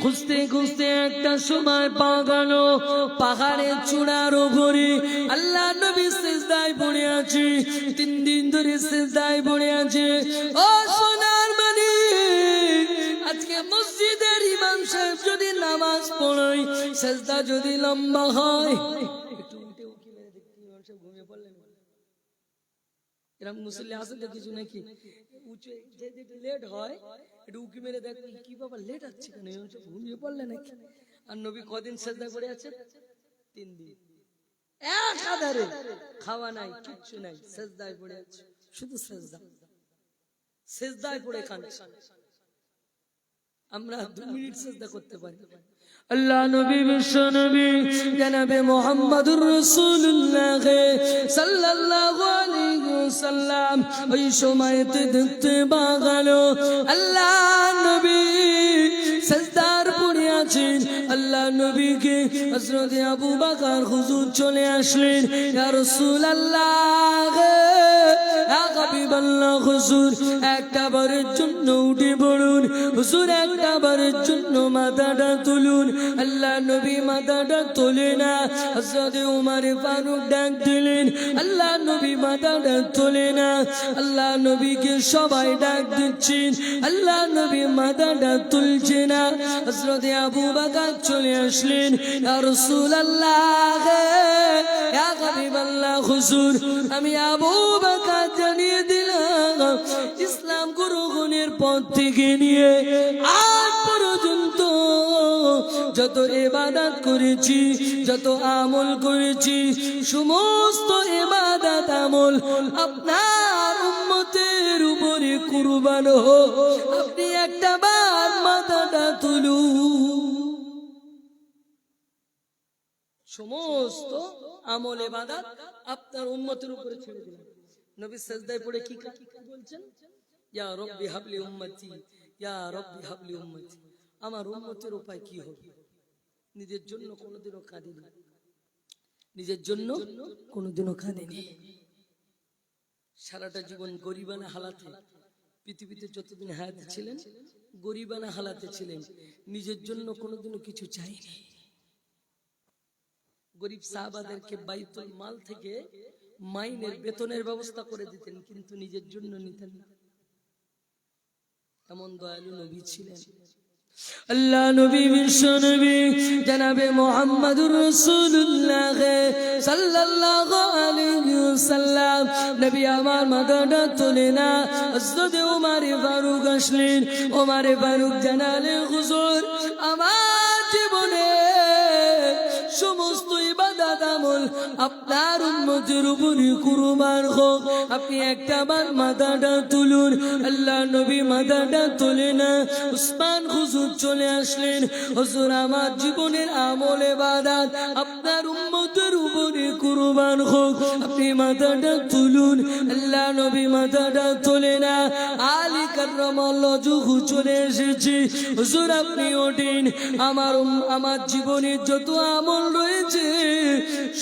[SPEAKER 1] খুঁজতে খুঁজতে একটা সময় পাওয়া গেল পাহাড়ের চূড়ার উপরে। আল্লাহ নবী সিজদায় পড়ে আছে, 3 দিন ধরে সিজদায় পড়ে আছে। ও সোনার মানিক, আজকে মসজিদের ইমাম সাহেব যদি নামাজ পড়ায়, সিজদা যদি লম্বা হয়, একটু উল্টে উকি মেরে দেখতে ইমাম সাহেব ঘুমিয়ে পড়লেন। এরকম মুসল্লি আছে তো কিছু নাকি? উঁচু যে লেট হয় একটু উকি মেরে দেখ, কি বাবা লেট হচ্ছে কেন? ঘুমিয়ে পড়লে নাকি? আর নবী কদিন সেজদা করে আছে? 3 দিন একাধারে, খাওয়া নাই, কিচ্ছু নাই, সেজদায় পড়ে আছে, শুধু সেজদা, সেজদায় পড়ে কাঁদছে। আমরা 2 মিনিট সেজদা করতে পারি। আল্লাহ নবী বিশ্ব নবী জনাবে মুহাম্মদুর রাসূলুল্লাহ সাল্লাল্লাহু আলাইহি ওয়াসাল্লাম ওই সময়তে দেখতে পাগলো আল্লাহ নবী সিজদার পড়ে আছেন। আল্লাহ নবীকে হযরত আবু বকর হুজুর চলে আসলেন, ইয়া রাসূলুল্লাহ, ইয়া হাবিবাল্লাহ, হুজুর একটা বারের জন্য উঠে পড়ুন, হুজুর একটা বারের জন্য মাথাটা তুলুন। আল্লাহ নবী মাথাটা তোলে না। হযরত উমর ফারুক ডাক দিলেন, আল্লাহ নবী মাথাটা তোলে না। আল্লাহ নবীকে সবাই ডাক দিচ্ছেন, আল্লাহ নবী মাথাটা তুলছে না। হযরত আবু বকর চলে আসলেন, ইয়া রাসূলুল্লাহ, ইয়া হাবিবাল্লাহ, হুজুর আমি আবু বকর জানিয়ে দিলাম ইসলাম গ্রহণের পর থেকে নিয়ে আজ পর্যন্ত যত ইবাদত করেছি, যত আমল করেছি, সমস্ত ইবাদত আমল আপনার উম্মতের উপরে কুরবান হোক। আপনি একটা বার মাথাটা তুলুন। সমস্ত আমল ইবাদত আপনার উম্মতের উপরে ছেড়ে দিলেন। নবী সিজদায় পড়ে কি বলছেন? ইয়া রাব্বি হাবলি উম্মতি, ইয়া রাব্বি হাবলি উম্মতি। আমার উম্মতের উপায় কি হবে? নিজের জন্য কোনোদিনও কাঁদেনি, নিজের জন্য কোনোদিনও কাঁদেনি। সারাটা জীবন গরিবানা হালাতে, পৃথিবীতে যতদিন হায়াতে ছিলেন গরিবানা হালাতে ছিলেন, নিজের জন্য কোনোদিনও কিছু চাইনি। গরিব সাহাবাদেরকে বাইতুল মাল থেকে মাইনের বেতনের ব্যবস্থা করে দিতেন, কিন্তু নিজের জন্য নিতেন না। এমন দয়ালু নবী ছিলেন। আল্লাহ নবী বিশ্ব নবী জনাবে মুহাম্মদুর রাসূলুল্লাহ সাল্লাল্লাহু আলাইহি ওয়াসাল্লাম নবী আমার মাথাটা তোলে না। হযরত ওমর ফারুক আসলেন, ওমর ফারুক জানালেন, হুজুর আমার জীবনে সমস্ত ইবাদত আমল আপনার উম্মতের উপরে কুরবান হোক, আপনি একটা বার মাথাটা তুলুন। আল্লাহ নবী মাথাটা তোলে না। উসমান হুজুর চলে আসলেন, হুজুর আমার জীবনের আমল ইবাদত আপনার উম্মতের উপরে কুরবান হোক, আপনি মাথাটা তুলুন। আল্লাহ নবী মাথাটা তোলে না। আলী কাররামাল্লাহু ওয়াজহু চলে এসেছে, হুজুর আপনি ওঠেন, আমার জীবনের যত আমল রয়েছে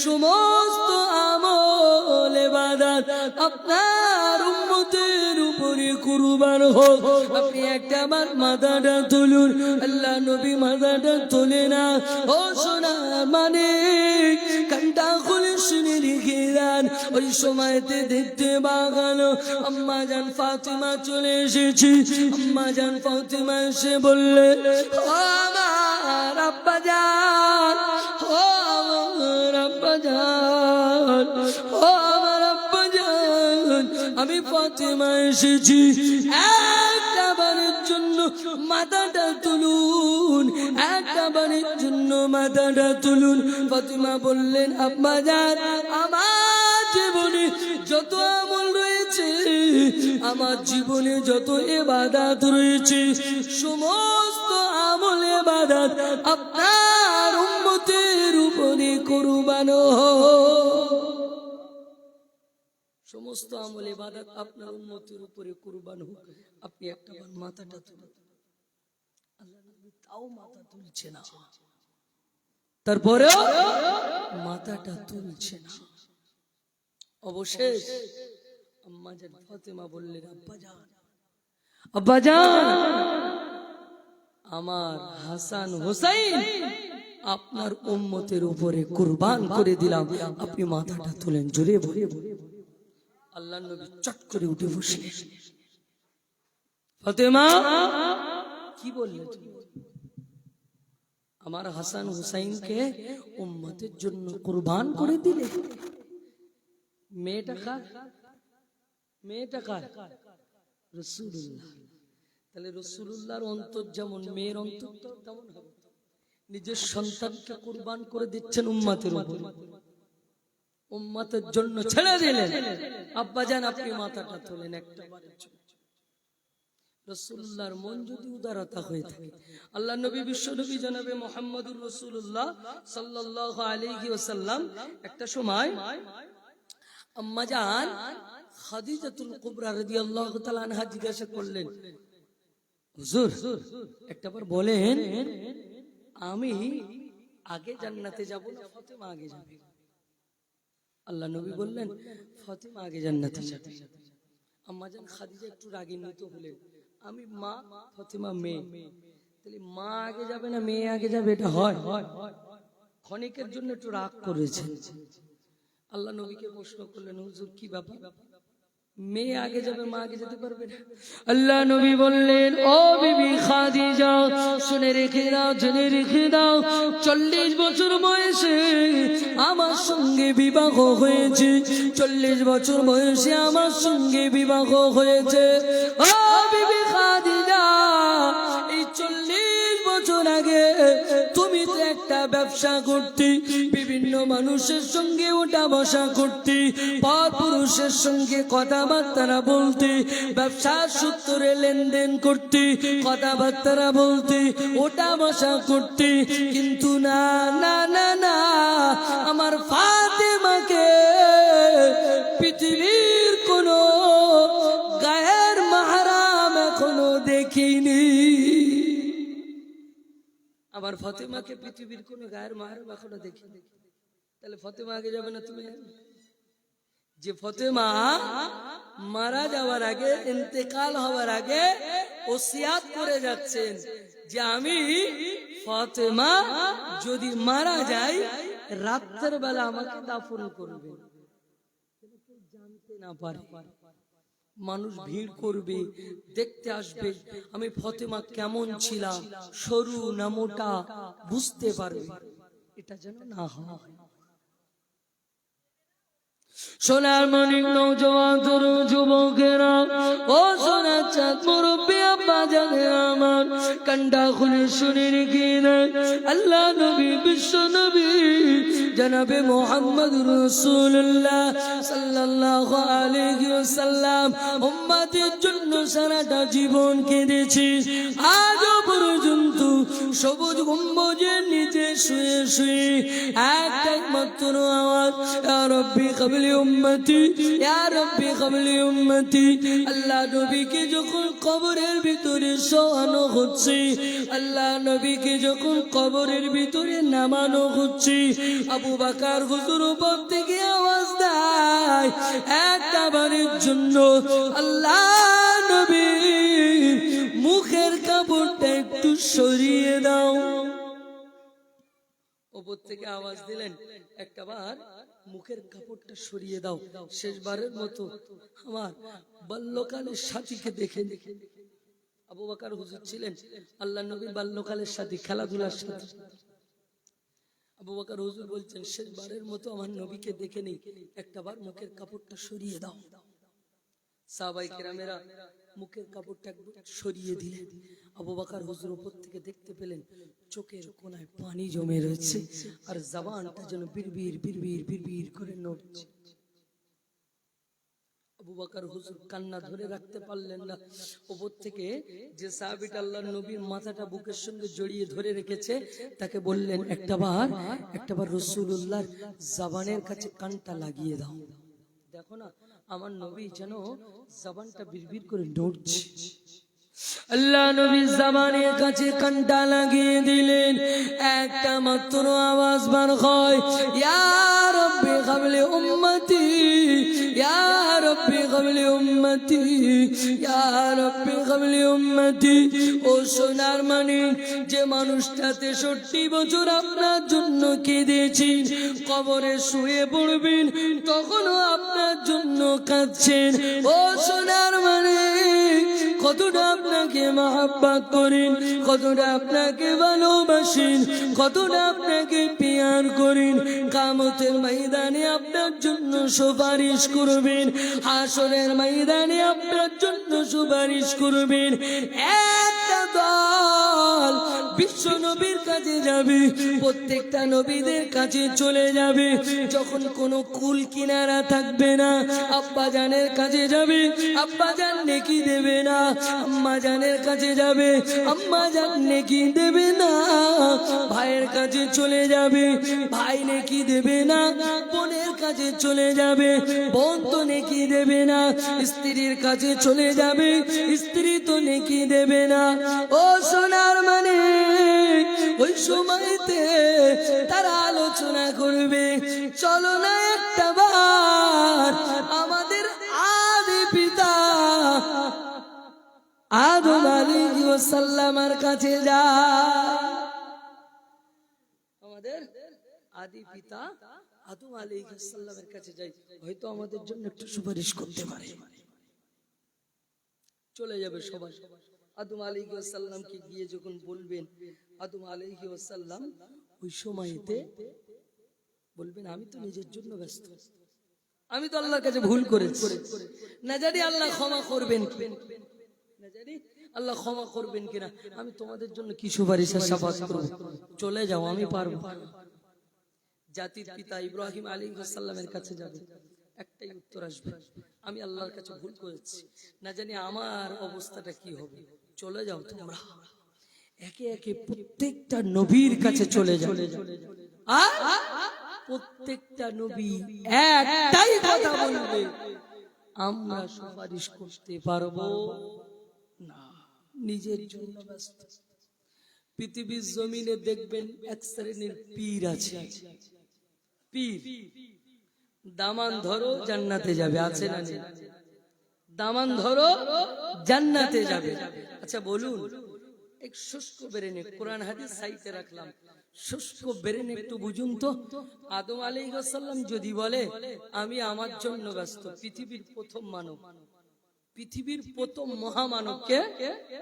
[SPEAKER 1] সমস্ত আমল ইবাদত আপনার উম্মতের উপরে কুরবান হোক, আপনি একটা বার মাথাটা তুলুন। আল্লাহ নবী মাথাটা তোলে না। ও সোনার মানিক, কানটা খুলে শুনে রেখে দেন। ওই সময়তে দেখতে পাগালো আম্মা জান ফাতিমা চলে এসেছে। আম্মা জান ফাতিমা এসে বললে, ও আমার আব্বা জান, ও আমার আব্বা জান, ও আমার আব্বা জান, আমি ফাতেমা এসেছি, একটা বারের জন্য মাথাটা তুলুন, একটা বারের জন্য মাথাটা তুলুন। ফাতেমা বললেন, আব্বা জান, আমার জীবনে যত আমল রয়েছে, আমার জীবনে যত ইবাদত রয়েছে, সমস্ত আমল ইবাদত আপনার উম্মতের উপরে কুরবান হোক। সমস্ত আমল ইবাদত আপনার উম্মতের উপরে কুরবান হোক। আপনি একটা বার মাথাটা তুলুন। আল্লাহ নবী তাও মাথা তুলছে না, তারপরেও মাথাটা তুলছে না। অবশেষ আম্মা জান ফাতেমা বললেন, আব্বা জান, আব্বা জান, আমার হাসান হুসাইন আপনার উম্মতের উপরে কুরবান করে দিলাম, আপনি মাথাটা তুলেন। জোরে বলে আল্লাহ নবী চট করে উঠে বসলেন। ফাতেমা কি বললেন? আমার হাসান হুসাইনকে উম্মতের জন্য কুরবান করে দিলে। মেয়েটা কার? মেয়েটা কার? রাসূলুল্লাহ। তাহলে রাসূলুল্লাহর অন্তর যেমন মেয়ের অন্তর তেমন হবে। নিজের সন্তানকে কুরবান করে দিচ্ছেন উম্মতের উপর, উম্মতের জন্য ছেড়ে দিলেন। আব্বা জান, আপনি মাথাটা তোলেন একটা বারের জন্য। রাসূলুল্লাহর মন যদি উদারতা হয়ে থাকে, আল্লাহ নবী বিশ্ব নবী জনাবে মুহাম্মদুর রাসূলুল্লাহ সাল্লাল্লাহু আলাইহি ওয়াসাল্লাম একটা সময় আম্মা জান খাদিজাতুল কুবরা রাদিয়াল্লাহু তাআলা আনহা জিজ্ঞাসা করলেন, হুজুর একটাবার বলেন, আমি আগে জান্নাতে যাব না ফাতেমা আগে যাবে? আল্লাহ নবী বললেন, ফাতেমা আগে জান্নাতে যাবে। আম্মা জান খাদিজা একটু রাগান্বিত হলেন, আমি মা, ফাতেমা মেয়ে, তাহলে মা আগে যাবে না মেয়ে আগে যাবে? এটা হয়? ক্ষণিকের জন্য একটু রাগ করেছেন। আল্লাহ নবীকে প্রশ্ন করলেন, হুজুর কি ব্যাপার, মেয়ে আগে যাবে মা আগে যেতে পারবে না? আল্লাহ নবী বললেন, ও বিবি খাদিজা, শুনে রেখে দাও, জেনে রেখে দাও, 40 বছর বয়সে আমার সঙ্গে বিবাহ হয়েছে, 40 বছর বয়সে আমার সঙ্গে বিবাহ হয়েছে। ও বিবি খাদিজা, এই 40 বছর আগে তুমি তো একটা ব্যবসা করতে, বিভিন্ন মানুষের সঙ্গে ওঠা বসা করতে, পর পুরুষের সঙ্গে কথাবার্তা বলতে, ব্যবসার সূত্রে লেনদেন করতে, কথাবার্তা বলতে, ওঠা বসা করতে, কিন্তু না না না না, আমার ফাতেমাকে পৃথিবীর কোন গায়ের মাহরাম এখনো দেখিনি। আমার ফাতেমাকে পৃথিবীর কোন গায়ের মাহরাম এখনো দেখিনি। তাহলে ফাতেমা আগে যাবে না? তুমি যে ফাতেমা মারা যাওয়ার আগে, ইন্তেকাল হওয়ার আগে ওসিয়াত করে যাচ্ছেন যে আমি ফাতেমা যদি মারা যাই রাতের বেলা আমাকে দাফন করবে, জানতে না পারে, মানুষ ভিড় করবে, দেখতে আসবে আমি ফাতেমা কেমন ছিলাম, সরু না মোটা, বুঝতে পারবে, এটা যেন না হয়। সোনার মানিক নওজওয়ান তরুণ যুবকেরা, ও সোনার চাঁদ মুরব্বী আব্বা জানে আমার, কান্ডা খুলে শুনে রেখে দেন, আল্লাহ নবী বিশ্ব নবী জনাবে মুহাম্মদুর রাসূলুল্লাহ সাল্লাল্লাহু আলাইহি ওয়াসাল্লাম উম্মতের জন্য সারাটা জীবন কেঁদেছে। আজও পর্যন্ত সবুজ গম্বুজের নিচে শুয়ে শুয়ে একটাই মাত্র আওয়াজ, ইয়া রাব্বি ক্বাবলি উম্মতি, ইয়া রাব্বি ক্বাবলি উম্মতি। আল্লাহ নবীকে যখন কবরের ভিতরে শোয়ানো হচ্ছে, আল্লাহ নবীকে যখন কবরের ভিতরে নামানো হচ্ছে, আবু বকর হুজুর উপর থেকে আওয়াজ দেয়, একটা বারের জন্য আল্লাহ নবী মুখের কাপড়টা একটু সরিয়ে দাও। উপর থেকে আওয়াজ দিলেন, একটাবার মুখের কাপড়টা সরিয়ে দাও, শেষবারের মতো আমার বাল্যকালের সাথীকে দেখে দেখে। আবু বকর হুজুর ছিলেন আল্লাহ নবীর বাল্যকালের সাথী, খেলাধুলার সাথী। আবু বকর হুজুর বলছেন, শেষবারের মতো আমার নবীকে দেখে নেই, একটাবার মুখের কাপড়টা সরিয়ে দাও। সাহাবায়ে কেরামেরা মুখের কাপড়টা একবার সরিয়ে দিলেন। আবু বকর হুজুর উপর থেকে দেখতে পেলেন চোখের কোণায় পানি জমে রয়েছে, আর জবানটা যেন বিড়বিড় বিড়বিড় বিড়বিড় করে নড়ছে। আবু বকর হুজুর কান্না ধরে রাখতে পারলেন না। উপর থেকে যে সাহাবীটা আল্লাহর নবীর মাথাটা বুকের সঙ্গে জড়িয়ে ধরে রেখেছে, তাকে বললেন, একটাবার রাসূলুল্লাহর জবানের কাছে কানটা লাগিয়ে দাও। দেখো না, আমার নবী যেন জবানটা বিড়বিড় করে নড়ছে। আল্লাহ নবী জবানের কাছে কানটা লাগিয়ে দিলেন, একটা মাত্র আওয়াজ বার হয়, ইয়া রাব্বি ক্বাবলি উম্মতি, ইয়া রাব্বি ক্বাবলি উম্মতি, ইয়া রাব্বি ক্বাবলি উম্মতি। ও সোনার মানিক, যে মানুষটা 63 বছর আপনার জন্য কেঁদেছি, কবরে শুয়ে পড়বেন তখনও আপনার জন্য কাঁদছেন। ও সোনার মানিক, কতটা আপনাকে মহব্বত করেন, কতটা আপনাকে ভালোবাসেন, কতটা আপনাকে প্যার করেন। কিয়ামতের ময়দানে আপনার জন্য সুপারিশ করবেন, হাসরের ময়দানে আপনার জন্য সুপারিশ করবেন। একটা দল বিশ্ব নবীর কাছে যাবে, প্রত্যেকটা নবীদের কাছে চলে যাবে। যখন কোনো কুল কিনারা থাকবে না, আব্বা জানের কাছে যাবে, আব্বা জান নেকি দেবে না। আম্মা জানের কাছে যাবে, আম্মা জান নেকি দেবে না। ভাইয়ের কাছে চলে যাবে, ভাই নেকি দেবে না। বোনের কাছে চলে যাবে, বোন তো নেকি দেবে না। স্ত্রীর কাছে চলে যাবে, স্ত্রী তো নেকি দেবে না। ও সোনার মানে, ওই সময়তে তারা আলোচনা করবে, চলো না একটা বার আমাদের আদি পিতা আদম আলাইহিস সালামের কাছে যা। আমাদের আদি পিতা আদম আলাইহিস সালামের কাছে যাই, হয়তো আমাদের জন্য একটু সুপারিশ করতে পারে। চলে যাবে সবাই আদম আলাইহিস সালামকে গিয়ে যখন বলবেন, আদম আলাইহিস সালাম ওই সময়তে বলবেন, আমি তো নিজের জন্য ব্যস্ত, আমি তো আল্লাহর কাছে ভুল করেছি, না জানি আল্লাহ ক্ষমা করবেন, না জানি আল্লাহ ক্ষমা করবেন কিনা, আমি তোমাদের জন্য কি সুপারিশ আর শাফাত করব, চলে যাও, আমি পারবো। জাতির পিতা ইব্রাহিম আলাইহিস সালামের কাছে যাবে, একটাই উত্তর আসবে, আমি আল্লাহর কাছে ভুল করেছি, না জানি আমার অবস্থাটা কি হবে, চলে যাও তোমরা। একে একে প্রত্যেকটা নবীর কাছে চলে যাও, আর প্রত্যেকটা নবী একটাই কথা বলবে, আমরা সুপারিশ করতে পারবো না, নিজের জন্য ব্যস্ত। পৃথিবীর জমিনে দেখবেন এক শ্রেণীর পীর আছে, পীর দামান ধরো জান্নাতে যাবে, আছে না? দামান ধরো জান্নাতে যাবে। আচ্ছা বলুন, এক শুষ্ক ব্রেনে, কোরআন হাদিস সাইতে রাখলাম, শুষ্ক ব্রেনে একটু বুঝুন তো, আদম আলাইহিস সালাম যদি বলে আমি আমার জন্য ব্যস্ত, পৃথিবীর প্রথম মানব, পৃথিবীর প্রথম মহামানবকে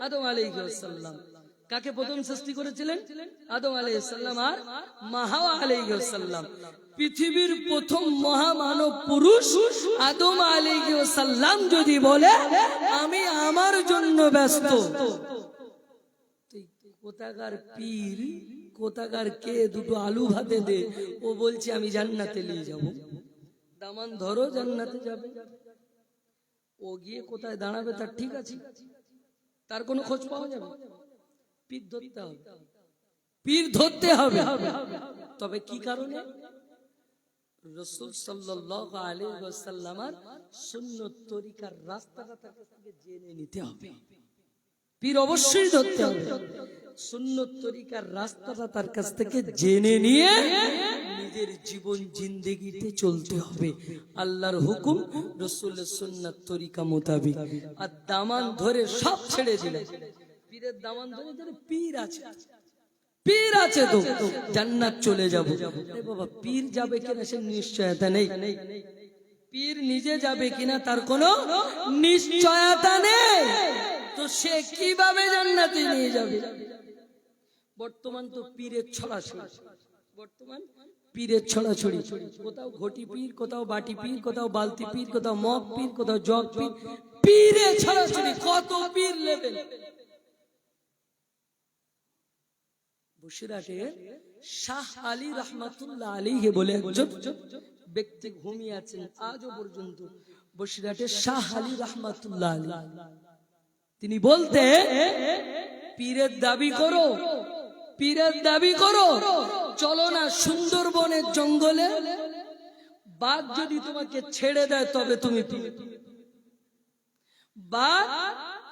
[SPEAKER 1] আদম আলাইহিস সালাম, কাকে প্রথম সৃষ্টি করেছিলেন? আদম আলাইহিস সালাম আর হাওয়া আলাইহিস সালাম। পৃথিবীর প্রথম মহামানব পুরুষ আদম আলাইহিস সালাম যদি বলে আমি আমার জন্য ব্যস্ত, কোথাকার পীর, কোথাকার কে দুটো আলু ভাতে দে, ও বলছে আমি জান্নাতে নিয়ে যাব, দামান ধরো জান্নাতে যাবে, ও গিয়ে কোথায় দাঁড়াবে তার ঠিক আছে, তার কোনো খোঁজ পাওয়া যাবে? পীর ধরতে হবে, পীর ধরতে হবে। তবে কি কারণে? রাসূল সাল্লাল্লাহু আলাইহি ওয়াসাল্লামের সুন্নাত তরিকার রাস্তাটা তার কাছ থেকে জেনে নিতে হবে, পীর অবশ্যই ধরতে হবে, সুন্নাত তরিকার রাস্তাটা তার কাছ থেকে জেনে নিয়ে নিজের জীবন জিন্দেগিতে চলতে হবে আল্লাহর হুকুম, রাসূলের সুন্নাত তরিকা মোতাবেক। আর দামান ধরে সব ছেড়ে দিলে, পীরের দামান ধরে ধরে পীর আছে, পীর আছে তো জান্নাত চলে যাব। আরে বাবা, পীর যাবে কিনা সে নিশ্চয়তা নেই, পীর নিজে যাবে কিনা তার কোনো নিশ্চয়তা নেই, তো সে কিভাবে জান্নাতে নিয়ে যাবে? বর্তমান তো পীরের ছড়াছড়ি, বর্তমান পীরের ছড়াছড়ি, কোথাও ঘটি পীর, কোথাও বাটি পীর, কোথাও বালতি পীর, কোথাও মগ পীর, কোথাও জগ পীর, পীরের ছড়াছড়ি, কত পীর লেভেল। বসিরহাটে শাহ আলী রহমাতুল্লাহ আলাইহি বলে একজন ব্যক্তি ঘুমিয়ে আছেন আজও পর্যন্ত। বসিরহাটে শাহ আলী রহমাতুল্লাহ আলাইহি, তিনি বলতে, পীরের দাবি করো, পীরের দাবি করো, চলো না সুন্দরবনের জঙ্গলে, বাঘ যদি তোমাকে ছেড়ে দেয় তবে তুমি পীর। বাঘ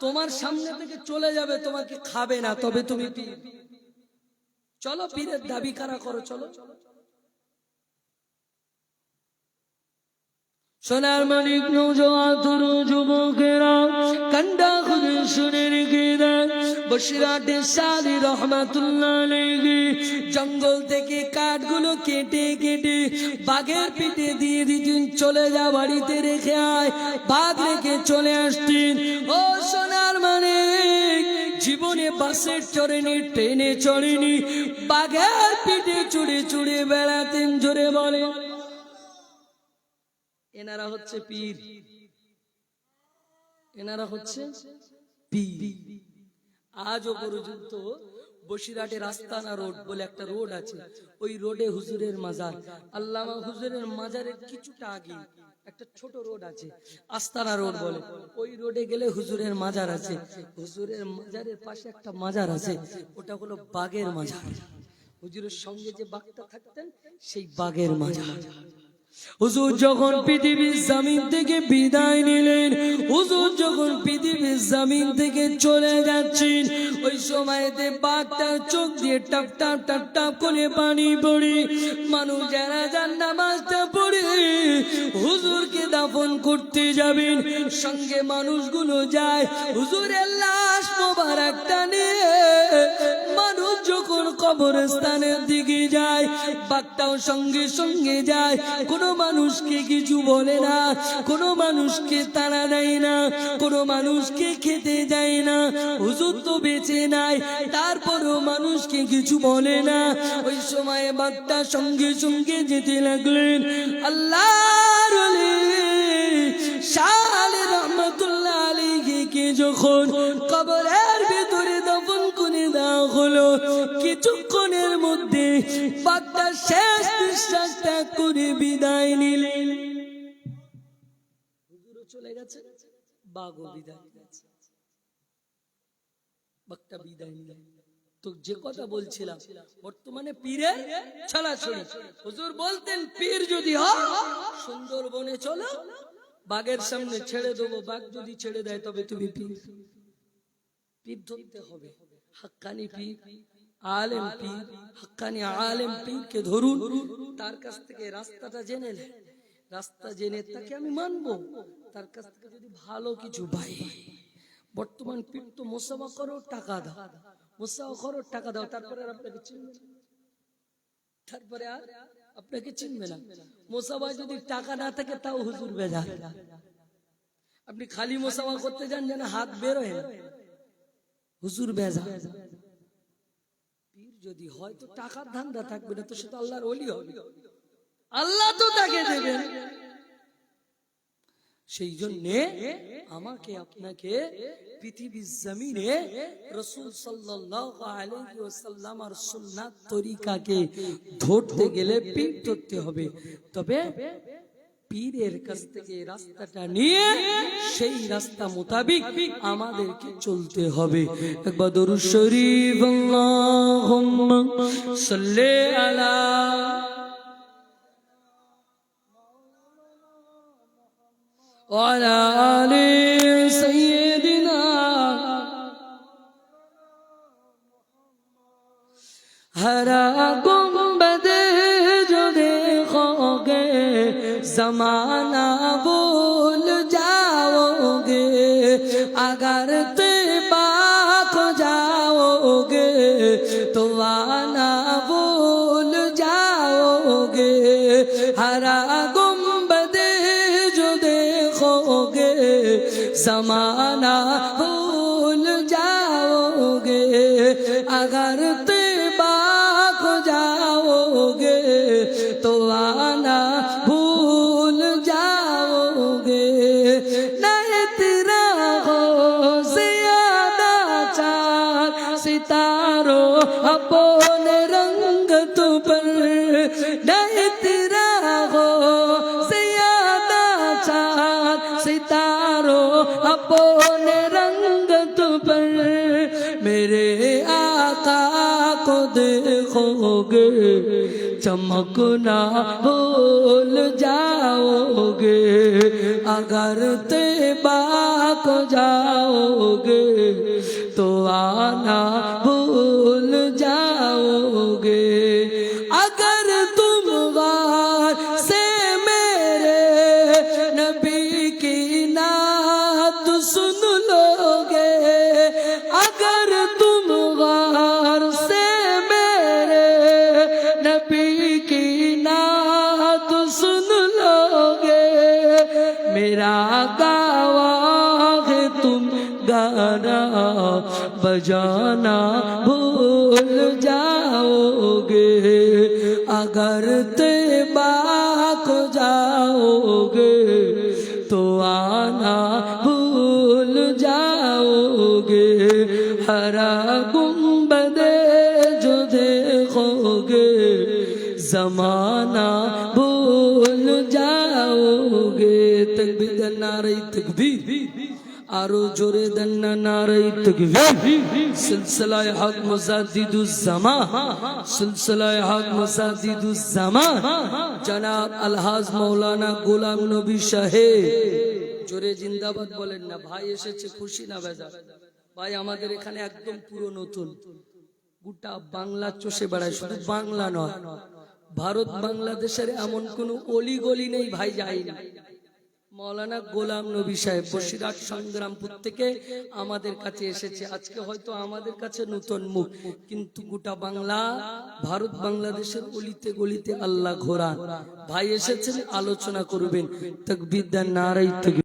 [SPEAKER 1] তোমার সামনে থেকে চলে যাবে, তোমাকে খাবে না, তবে তুমি পীর। চলো পীরের দাবি কারা করো, চলো। সোনার মানিক নওজোয়ান তরুণ যুবকেরা কান্ডা খুলে শুনে রেখে দেন, বসিরহাটে শাহ আলী রহমাতুল্লাহ আলাইহি জঙ্গল থেকে কাঠগুলো কেটে কেটে বাঘের পিঠে দিয়ে দিতেন, চলে যা বাড়িতে রেখে আয়, বাঘ রেখে চলে আসতেন। ও সোনার মানিক, জীবনে বাসে চড়েনি, ট্রেনে চড়েনি, বাঘের পিঠে চড়ে চড়ে বেড়াতেন। জোরে বলে, এনারা হচ্ছে পীর, এনারা হচ্ছে পীর। আজও পর্যন্ত বসিরহাটে রাস্তানা রোড বলে একটা রোড আছে, ওই রোডে হুজুরের মাজার, আল্লামা হুজুরের মাজারের কিছুটা আগে একটা ছোট রোড আছে, আস্তানা রোড বলে। ওই রোডে গেলে হুজুরের মাজার আছে। হুজুরের মাজারের পাশে একটা মাজার আছে, ওটা হলো বাঘের মাজার। হুজুরের সঙ্গে যে বাঘটা থাকতেন সেই বাঘের মাজার। হুজুর যখন পৃথিবীর জমিন থেকে বিদায় নিলেন, হুজুর যখন পৃথিবীর জমিন থেকে চলে যাচ্ছেন, ওই সময়তে বাঘটার চোখ দিয়ে টপ টপ টপ টপ করে পানি পড়ে, মানুষ যারা যান নামাজটা পড়ে হুজুরকে দাফন করতে যাবেন, সঙ্গে মানুষগুলো যায় হুজুরের লাশ মোবারকটা নিয়ে। মানুষ যখন কবরস্থানের দিকে যায়, বাঘটাও সঙ্গে সঙ্গে যায়। কোনো মানুষকে কিছু বলে না, কোনো মানুষকে তাড়া দেয় না, কোনো মানুষকে খেতে দেয় না। হুজুর তো বেঁচে নাই, তারপরেও মানুষকে কিছু বলে না। ওই সময় বাঘটা সঙ্গে সঙ্গে যেতে লাগলেন। আল্লাহর ওলি শাহ আলী রহমাতুল্লাহ আলাইহিকে যখন কবরের ভিতরে দাফন করে দেওয়া হলো, কিছুক্ষণের মধ্যে বাঘটা শেষ নিঃশ্বাস ত্যাগ করে বিদায় নিলেন। হুজুরও চলে গেছে, বাঘও বিদায় নিয়েছে, বাঘটা বিদায় নিলেন। তো যে কথা বলছিলাম, বর্তমানে পীরের ছড়াছড়ি। হুজুর বলতেন, পীর যদি হয় সুন্দরবনে চলো, বাঘের সামনে ছেড়ে দেবো, বাঘ যদি ছেড়ে দেয় তবে তুমি পীর। পীর ধরতে হবে, হাক্কানি পীর, আলেম পীর, হাক্কানি আলেম পীরকে ধরুন, তার কাছ থেকে রাস্তাটা জেনে নেন, রাস্তা জেনে তাকে আমি মানবো, তার কাছ থেকে যদি ভালো কিছু পাই। বর্তমান পীর তো মোসাফা করো, টাকা দাও, মোসাফা করো, টাকা দাও, তারপরে আর আপনাকে চিনবে না, তারপরে আর আপনাকে চিনবে না। মোসাফা যদি টাকা না থাকে তাও হুজুর বেজা। আপনি খালি মোসাফা করতে যান, যেন হাত বের হয় না, হুজুর বেজা। পীর যদি হয় তো টাকার ধান্দা থাকবে না, তো সে তো আল্লাহর ওলি হবে, আল্লাহ তো তাকে দেবেন। সেই জন্যে আমাকে আপনাকে পৃথিবীর জমিনে রাসূল সাল্লাল্লাহু আলাইহি ওয়াসাল্লামের সুন্নাত তরিকাকে ধরতে গেলে পীর ধরতে হবে। তবে পীরের কাছ থেকে রাস্তাটা নিয়ে সেই রাস্তা মোতাবেক আমাদেরকে চলতে হবে। একবার দরুদ শরীফ আল্লাহুম্মা সাল্লি আলা ওয়ালা আলি সাইয়্যিদিনা हरा गुंबद जो देखोगे जमाना भूल जाओगे, अगर तैबा खो जाओगे तो आना भूल जाओगे। हरा गुंबद जो देखोगे जमाना भूल जाओगे, अगर सितारों अपने रंग तू पर नहीं तेरा हो ज्यादा चाँद सितारों अपने रंग तू पर मेरे आका को देखोगे चमकना भूल जाओगे अगर तैबा को जाओगे तो आना भूल जाओगे अगर तुम गार से मेरे नबी की नात सुन लोगे अगर तुम गार से मेरे नबी की नात सुन लोगे मेरा गावा है तुम गाना बजाना भूल जाओगे अगर तैबा को जाओगे तो आना भूल जाओगे हरा गुंबदे जो देखोगे जमाना भूल जाओगे तकबीर नारे तकबीर आरो जोरे दन्ना नारे तकबीर सिलसिला हक मुजाद्दिदुज़्ज़मा सिलसिला हक मुजाद्दिदुज़्ज़मा जनाब अलहाज मौलाना গোলাম নবী সাহেব জোরে জিন্দাবাদ বলেন না ভাই এসেছে খুশি না বেজার ভাই আমাদের এখানে একদম পুরো নতুন গোটা বাংলা চষে বেড়ায় শুধু বাংলা নয় ভারত বাংলাদেশের এমন কোনো অলি গলি নেই ভাই যায়নি মৌলানা গোলাম নবী সাহেব বসিরহাট সংগ্রামপুর থেকে আমাদের কাছে এসেছে আজকে হয়তো আমাদের কাছে নতুন মুখ কিন্তু গোটা বাংলা ভারত বাংলাদেশের অলিতে গলিতে আল্লাহ ঘোরান ভাই এসেছেন আলোচনা করবেন তাকবীর দেন নারে তাকবীর